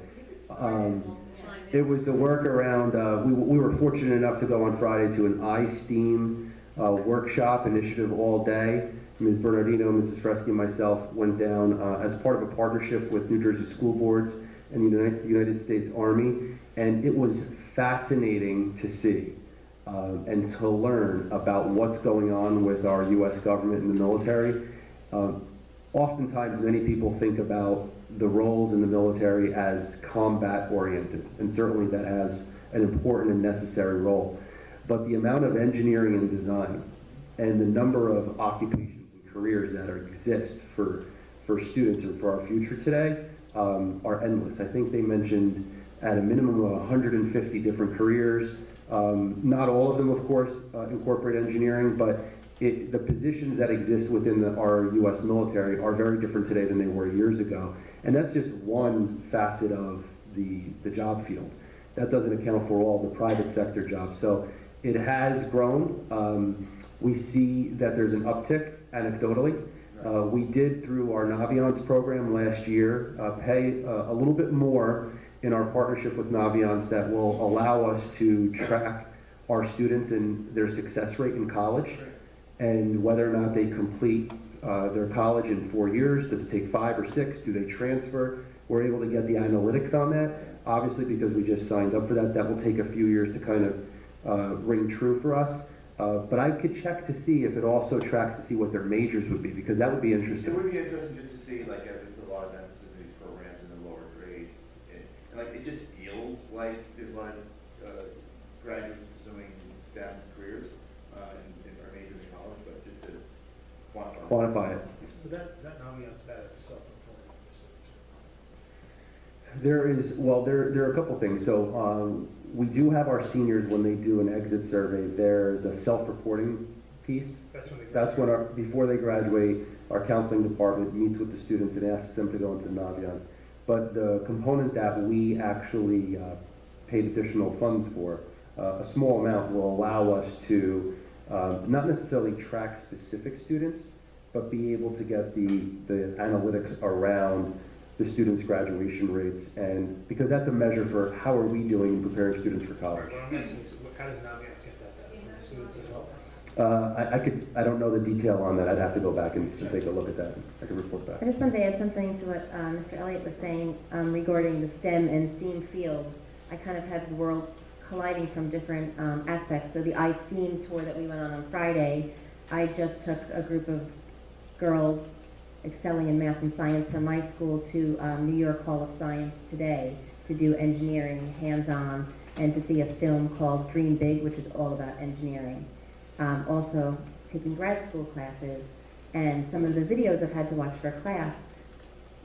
It was the work around, we were fortunate enough to go on Friday to an iSTEAM workshop initiative all day. Ms. Bernardino, Mrs. Fresky, and myself went down as part of a partnership with New Jersey School Boards and the United States Army, and it was fascinating to see and to learn about what's going on with our U.S. government and the military. Oftentimes, many people think about the roles in the military as combat-oriented, and certainly that has an important and necessary role. But the amount of engineering and design and the number of occupations and careers that exist for students and for our future today are endless. I think they mentioned at a minimum of 150 different careers. Not all of them, of course, incorporate engineering, but the positions that exist within our U.S. military are very different today than they were years ago. And that's just one facet of the job field. That doesn't account for all the private sector jobs. So it has grown. We see that there's an uptick anecdotally. We did, through our Naviance program last year, pay a little bit more in our partnership with Naviance that will allow us to track our students and their success rate in college, and whether or not they complete their college in 4 years. Does it take 5 or 6? Do they transfer? We're able to get the analytics on that. Obviously, because we just signed up for that, that will take a few years to kind of ring true for us. But I could check to see if it also tracks to see what their majors would be, because that would be interesting. It would be interesting just to see, like, as we put a lot of emphasis in these programs in the lower grades, and like, it just feels there's a lot of graduates pursuing STEM careers in our majors in college, but just to Quantify it. But that ambiance, that is self-employed. There are a couple things. So we do have our seniors, when they do an exit survey, there's a self-reporting piece. That's when they Before they graduate, our counseling department meets with the students and asks them to go into the ambiance. But the component that we actually paid additional funds for, a small amount will allow us to not necessarily track specific students, but be able to get the analytics around the students' graduation rates, and because that's a measure for how are we doing in preparing students for college. What I'm asking is, how does ambiance get that data? The students as well? I don't know the detail on that. I'd have to go back and take a look at that. I can report back. I just wanted to add something to what Mr. Elliott was saying regarding the STEM and STEAM fields. I kind of have the world colliding from different aspects. So the iSTEAM tour that we went on Friday, I just took a group of girls excelling in math and science from my school to New York Hall of Science today to do engineering hands-on and to see a film called Dream Big, which is all about engineering. Also taking grad school classes, and some of the videos I've had to watch for class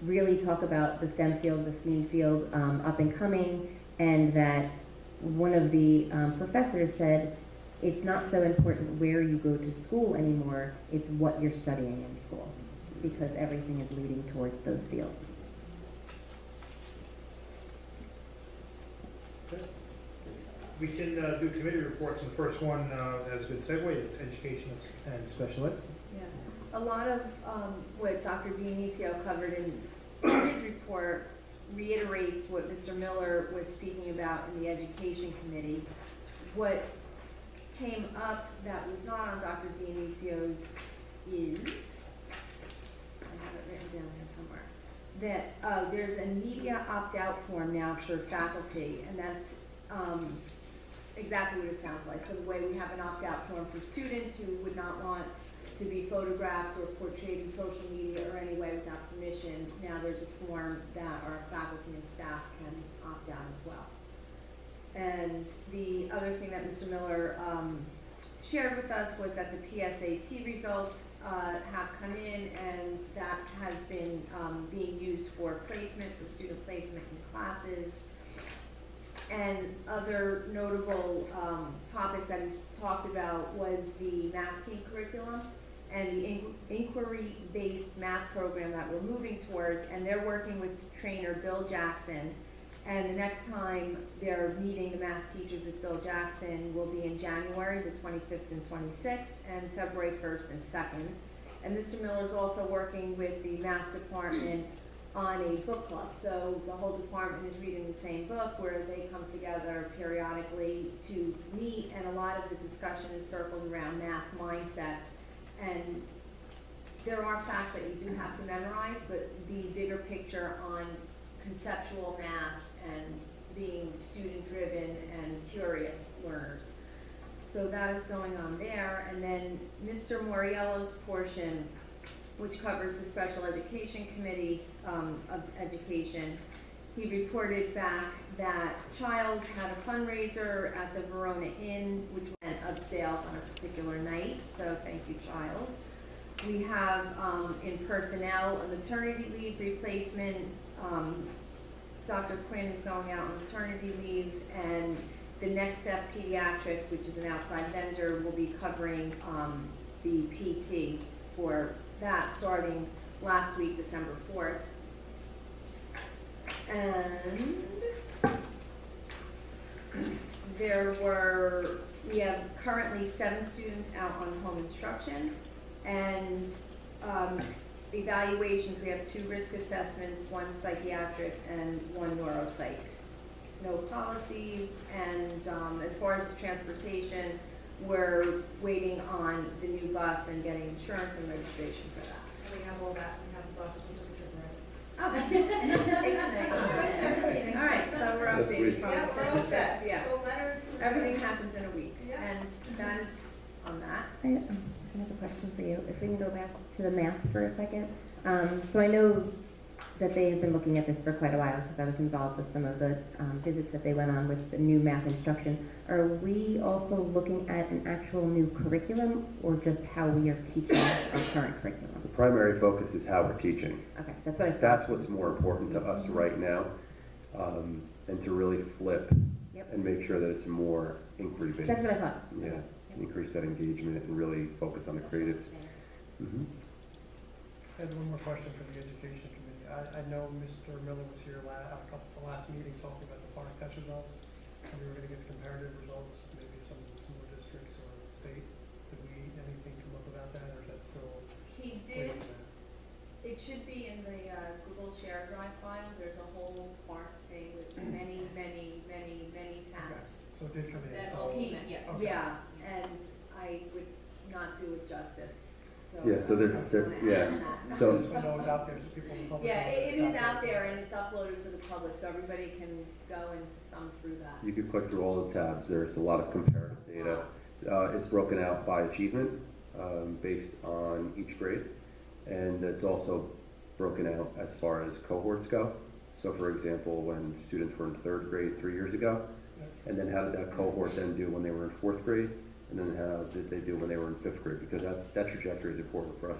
really talk about the STEM field, the STEAM field up and coming, and that one of the professors said, it's not so important where you go to school anymore, it's what you're studying in school, because everything is leading towards those fields. We can do committee reports, and the first one has a good segue, it's education and special ed. Yeah, a lot of what Dr. Dionisio covered in his report reiterates what Mr. Miller was speaking about in the education committee. What came up that was not on Dr. Dionisio's is, I have it written down here somewhere, that there's a media opt-out form now for faculty, and that's exactly what it sounds like. So the way we have an opt-out form for students who would not want to be photographed or portrayed in social media or any way without permission, now there's a form that our faculty and staff can opt out as well. And the other thing that Mr. Miller shared with us was that the PSAT results have come in, and that has been being used for placement, for student placement in classes. And other notable topics that he talked about was the math team curriculum and the inquiry-based math program that we're moving towards, and they're working with trainer Bill Jackson. And the next time they're meeting the math teachers with Bill Jackson will be in January, the 25th and 26th, and February 1st and 2nd. And Mr. Miller's also working with the math department on a book club. So the whole department is reading the same book, where they come together periodically to meet, and a lot of the discussion is circled around math mindsets. And there are facts that you do have to memorize, but the bigger picture on conceptual math and being student-driven and curious learners. So that is going on there. And then Mr. Moriello's portion, which covers the Special Education Committee of Education, he reported back that Childs had a fundraiser at the Verona Inn, which went up sales on a particular night, so thank you, Childs. We have in personnel a maternity leave replacement. Dr. Quinn is going out on maternity leave, and the Next Step Pediatrics, which is an outside vendor, will be covering the PT for that starting last week, December 4th. And we have currently 7 students out on home instruction, and evaluations, we have 2 risk assessments, 1 psychiatric and 1 neuropsych. No policies, and as far as the transportation, we're waiting on the new bus and getting insurance and registration for that. We have all that, we have the bus, we took a trip already. All right, so we're updated. Yeah, we're all set. Yeah. So Leonard. Everything happens in a week, Yeah. and that is on that. I have a question for you. If we can go back to the math for a second. So I know that they have been looking at this for quite a while, because I was involved with some of the visits that they went on with the new math instruction. Are we also looking at an actual new curriculum, or just how we are teaching our current curriculum? The primary focus is how we're teaching. Okay, that's what I thought. That's what's more important to us right now, and to really flip Yep. and make sure that it's more inquiry-based. That's what I thought. Yeah, increase that engagement and really focus on the creatives. I have one more question for the education committee. I know Mr. Miller was here at the last meeting talking about the park test results, and we were going to get comparative results, maybe some more districts or state. Did anything come up about that, or is that still? He did. It should be in the Google Share Drive file. There's a whole park thing with many tabs. So it did come in. That So, all came in. okay. Yeah, and I would not do it justice. Yeah, so they're yeah. So Just want to know it's out there so people in the public. Yeah, know it it's is out there and it's uploaded to the public, so everybody can go and thumb through that. you could click through all the tabs. There's a lot of comparative data. It's broken out by achievement based on each grade, and it's also broken out as far as cohorts go. So, for example, when students were in 3rd grade 3 years ago, and then how did that cohort then do when they were in 4th grade? And then how did they do when they were in 5th grade? Because that trajectory is important for us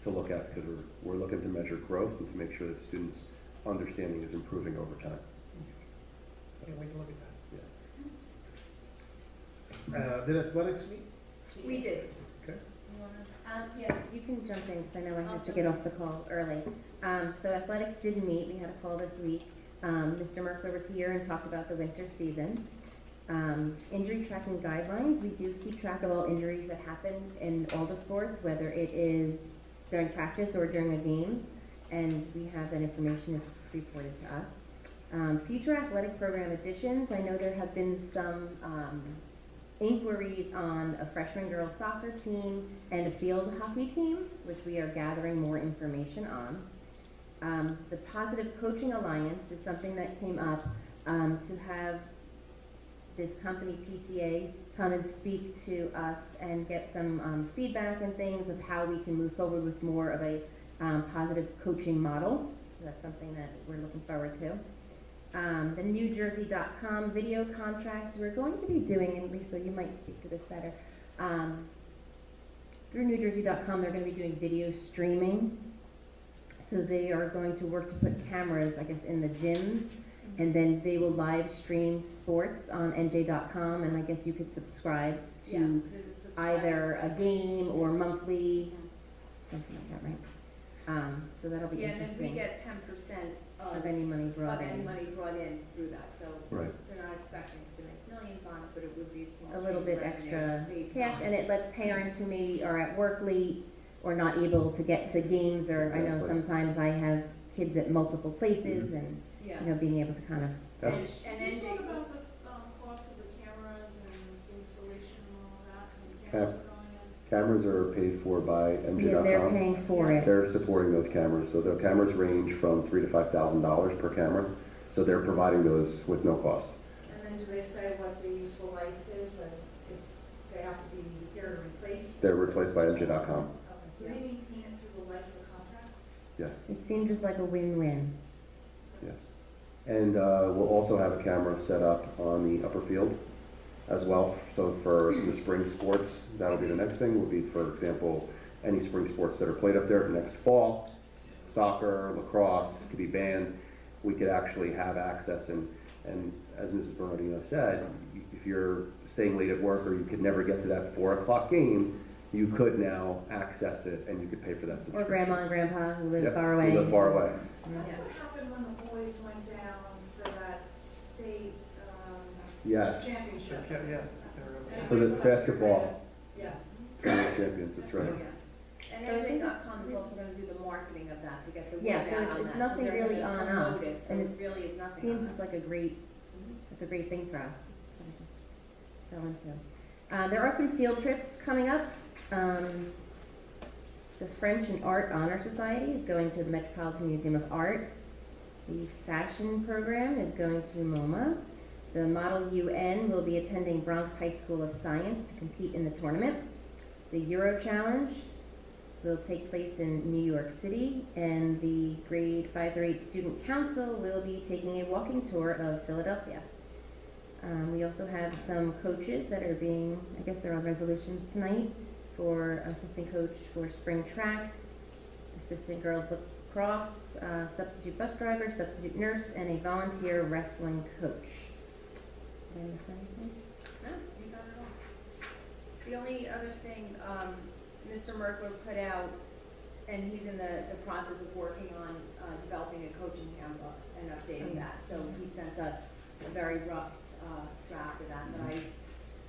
to look at, because we're looking to measure growth and to make sure that students' understanding is improving over time. Can't wait to look at that. Did athletics meet? We did. Okay. Yeah, you can jump in, because I know I had to get off the call early. So athletics did meet. We had a call this week. Mr. Merkler was here and talked about the winter season. Injury tracking guidelines. We do keep track of all injuries that happen in all the sports, whether it is during practice or during a game, and we have that information reported to us. Future athletic program additions. I know there have been some inquiries on a freshman girls soccer team and a field hockey team, which we are gathering more information on. The Positive Coaching Alliance is something that came up to have this company, PCA, come and speak to us and get some feedback and things of how we can move forward with more of a positive coaching model. So that's something that we're looking forward to. The NewJersey.com video contract, we're going to be doing, and Lisa, you might speak to this better. Through NewJersey.com, they're going to be doing video streaming. So they are going to work to put cameras, I guess, in the gyms, and then they will live stream sports on NJ.com, and I guess you could subscribe to either a game or monthly, something like that, right? So that'll be interesting. And then we get 10% of any money brought in. through that, so Right. they're not expecting us to make millions on it, but it would be small. A little bit extra based cash, on- and it lets parents who maybe are at work late or not able to get to games, or I know Exactly. sometimes I have kids at multiple places, and, Yeah. you know, being able to kind of, That's- And Did you NJ, talk about the cost of the cameras and installation and all that, and cameras are going in? Cameras are paid for by yeah, MJ.com. they're paying for it. They're supporting those cameras. So the cameras range from $3,000 to $5,000 per camera. So they're providing those with no cost. And then do they say what the useful life is, and if they have to be here to replace? They're replaced by MJ.com. Okay, so they maintain it through the life of the contract? Yes, It seems just like a win-win. yes. And we'll also have a camera set up on the upper field as well. So for the spring sports, that'll be the next thing. Will be, for example, any spring sports that are played up there next fall, soccer, lacrosse, could be banned. We could actually have access, and as Mrs. Bernardino said, if you're staying late at work or you could never get to that 4 o'clock game, you could now access it and you could pay for that Or subscription. grandma and grandpa who live Yep, far away. who live far away. That's what happened when the boys went down for that state Yes. championship. Yeah. For the basketball yeah. champions, that's right. And So I think NJ.com is also gonna do the marketing of that to get the word Yeah, out so on it's that. nothing So they're really gonna on promote us, it, so and it really is nothing Seems on just us. like it's a great thing for us. to go into. There are some field trips coming up. The French and Art Honor Society is going to the Metropolitan Museum of Art. The fashion program is going to MoMA. The Model UN will be attending Bronx High School of Science to compete in the tournament. The Euro Challenge will take place in New York City, and the grade 5 through 8 student council will be taking a walking tour of Philadelphia. We also have some coaches that are being, I guess they're on resolutions tonight, for assistant coach for spring track, assistant girls lacrosse, substitute bus driver, substitute nurse, and a volunteer wrestling coach. Did I miss anything? No, you got it all. The only other thing, Mr. Merkler put out, and he's in the process of working on developing a coaching handbook and updating that. So he sent us a very rough draft of that, but I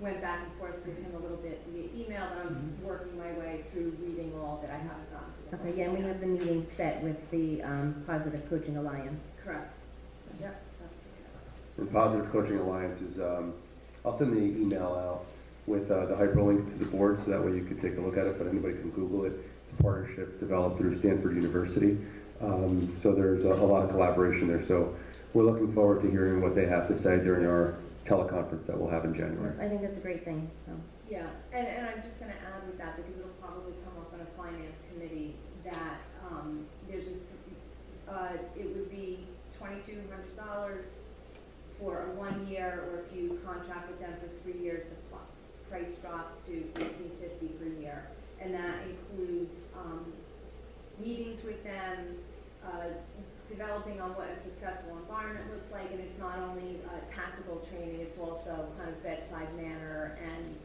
went back and forth with him a little bit via email, but I'm working my way through reading all that I haven't gone through. Okay, yeah, and we have the meeting set with the Positive Coaching Alliance. Correct. Yep, And Positive Coaching Alliance is, I'll send the email out with the hyperlink to the board, so that way you can take a look at it, but anybody can Google it. It's a partnership developed through Stanford University. So there's a lot of collaboration there. So we're looking forward to hearing what they have to say during our teleconference that we'll have in January. I think that's a great thing. So. Yeah, and I'm just gonna add with that, because it'll probably come up on a finance committee, that, there's it would be $2,200 for a 1 year, or if you contract with them for 3 years, the price drops to $1,850 per year. And that includes, meetings with them, developing on what a successful environment looks like, and it's not only tactical training, it's also kind of bedside manner and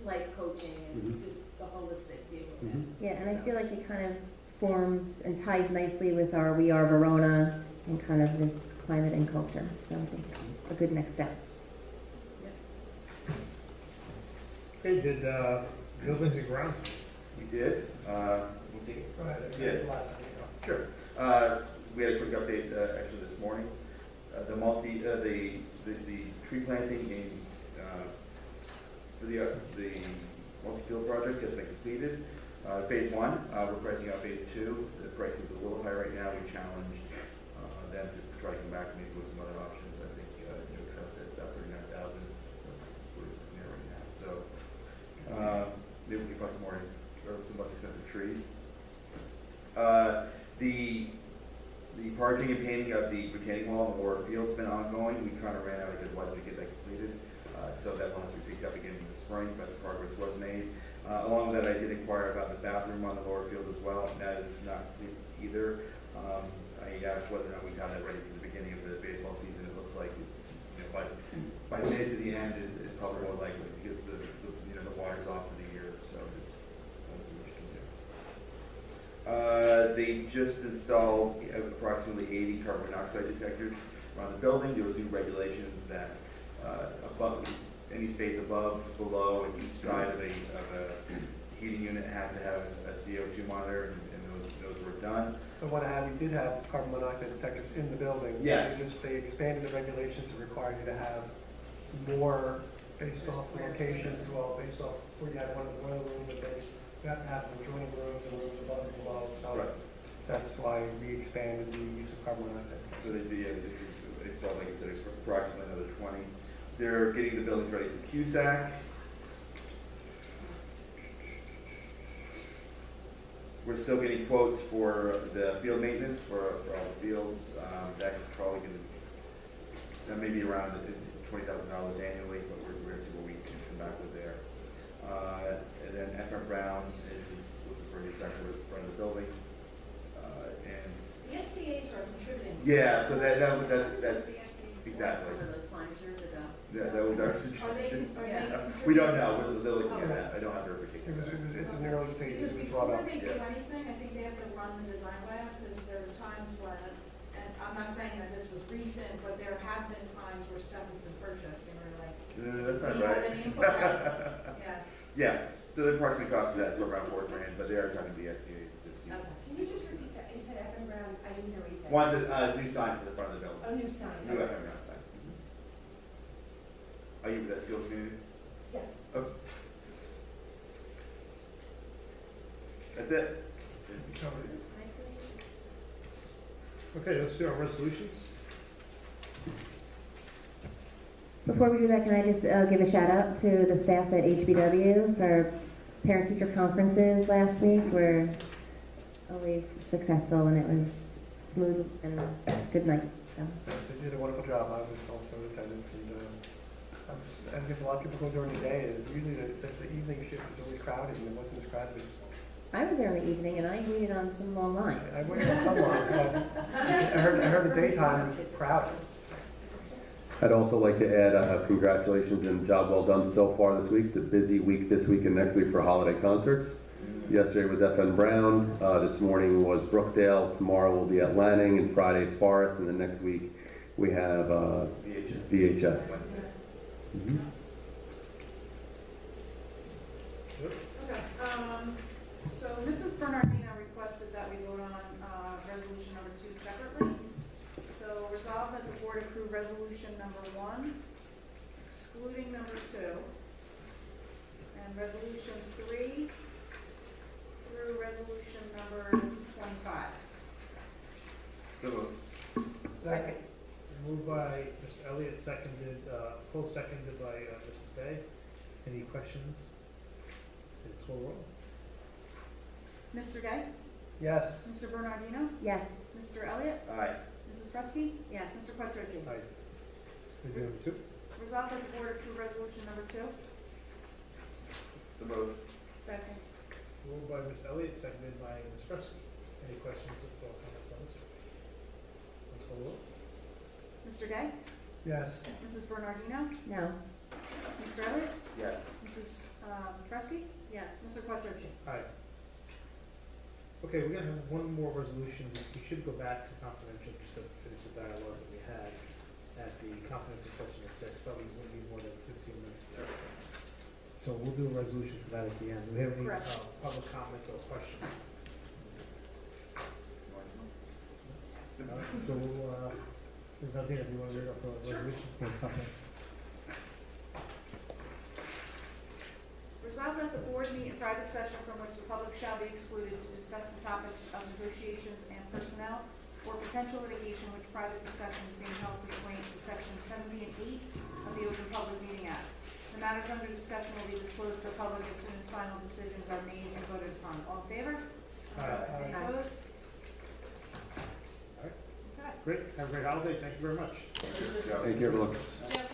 life coaching and just the holistic view of it. Yeah, and I feel like it kind of forms and ties nicely with our We Are Verona and kind of this climate and culture. So I think a good next step. Okay, did buildings and grounds? We did. We'll take it. Go ahead. Yeah. Sure. We had a quick update actually this morning. The tree planting in for the multi-field project has been completed. Phase 1, we're pricing out phase 2. The price is a little high right now. We challenged them to try to come back maybe with some other options. I think New Trust said it's about $39,000. We're narrowing that. So maybe we can find some more or some less expensive trees. The parking and painting of the retaining wall in the lower field's been ongoing. We kind of ran out of good weather to get that completed, so that one has to be picked up again in the spring, but progress was made. Along with that, I did inquire about the bathroom on the lower field as well, and that is not complete either. I asked whether or not we got that ready for the beginning of the baseball season. It looks like by mid to the end is probably more likely, because the water's off for the year, so that's what we can do. They just installed approximately 80 carbon monoxide detectors around the building. There was new regulations that above any space above, below, and each side of a heating unit has to have a CO2 monitor, and those were done. So what I had, we did have carbon monoxide detectors in the building. Yes. They expanded the regulations to require you to have more based off the location as well, based off where you had one of the rooms, and you have to have the adjoining rooms and rooms above and below. So Right. that's why we expanded the use of carbon monoxide. So they installed, like I said, approximately another 20. They're getting the buildings ready for QSAC. We're still getting quotes for the field maintenance for all the fields. That's probably going to, that may be around $20,000 annually, but we're going to see what we can come back with there. And then FM Brown is looking for a new section in front of the building. And The SCAs are contributing. yeah, so that's exactly. Some of those lines years ago. Yeah, that was our Are they suggestion. contributing? We don't know. We're looking at that. I don't have their particular. It's an early stage. Because It was brought before up. they do anything, I think they have to run the design labs, because there are times when, and I'm not saying that this was recent, but there have been times where stuff has been purchased and we're like, That's do not you have right. any input? Yeah. Yeah, so the approximate cost of that is around $4 grand, but they are talking to the SCA's to see. Okay. Can you just repeat that? You said FM Brown, I didn't hear what you said. One's a new sign for the front of the building. Oh, new sign. New FM Brown sign. Are you with that skills community? Yeah. Okay. That's it. Okay, let's do our resolutions. Before we do that, can I just give a shout out to the staff at HBW for parent-teacher conferences last week were always successful, and it was smooth and good night. So. They did a wonderful job. I was also in attendance, and because a lot of people go during the day, and usually the evening shift is always crowded, and it wasn't as crowded. I was there in the evening, and I waited on some long lines. I waited on some lines, but I heard the daytime crowded. I'd also like to add congratulations and job well done so far this week. It's a busy week this week and next week for holiday concerts. Yesterday was FN Brown, this morning was Brookdale, tomorrow will be at Lanning, and Friday it's Forest, and then next week we have VHS. Mm-hmm. Okay, so Mrs. Bernardino requested that we vote on resolution number 2 separately. So resolve that the board approve resolution number 1, excluding number 2, and resolution 3 through resolution number 25. So moved. Second. Moved by Mr. Elliott, seconded, co-seconded by Mr. Day. Any questions? Please call roll. Mr. Day? Yes. Mr. Bernardino? Yes. Mr. Elliott? Aye. Mrs. Fresky? Yes. Mr. Quattrochi? Aye. Review number 2. Resolve that the board approve resolution number 2. So moved. Second. Moved by Ms. Elliott, seconded by Ms. Fresky. Any questions or comments on this? Please call roll. Mr. Day? Yes. Mrs. Bernardino? No. Mr. Elliott? Yes. Mrs. Fresky? Yes. Mr. Quattrochi? Aye. Okay, we're gonna have one more resolution. We should go back to confidential just to finish the dialogue that we had at the confidential session at 6. Probably wouldn't be more than 15 minutes. So we'll do a resolution for that at the end. Do we have any Correct. public comments or questions? So there's nothing, if you want to read up the resolution. Resolve that the board meet in private session from which the public shall be excluded to discuss the topics of negotiations and personnel or potential litigation which private discussion is being held pursuant to section 70 and 8 of the Open Public Meeting Act. The matters under discussion will be disclosed to the public as soon as final decisions are made and voted upon. All in favor? Aye. Any opposed? All right. Okay. Great. Have a great holiday. Thank you very much. Thank you, everyone. Jeff,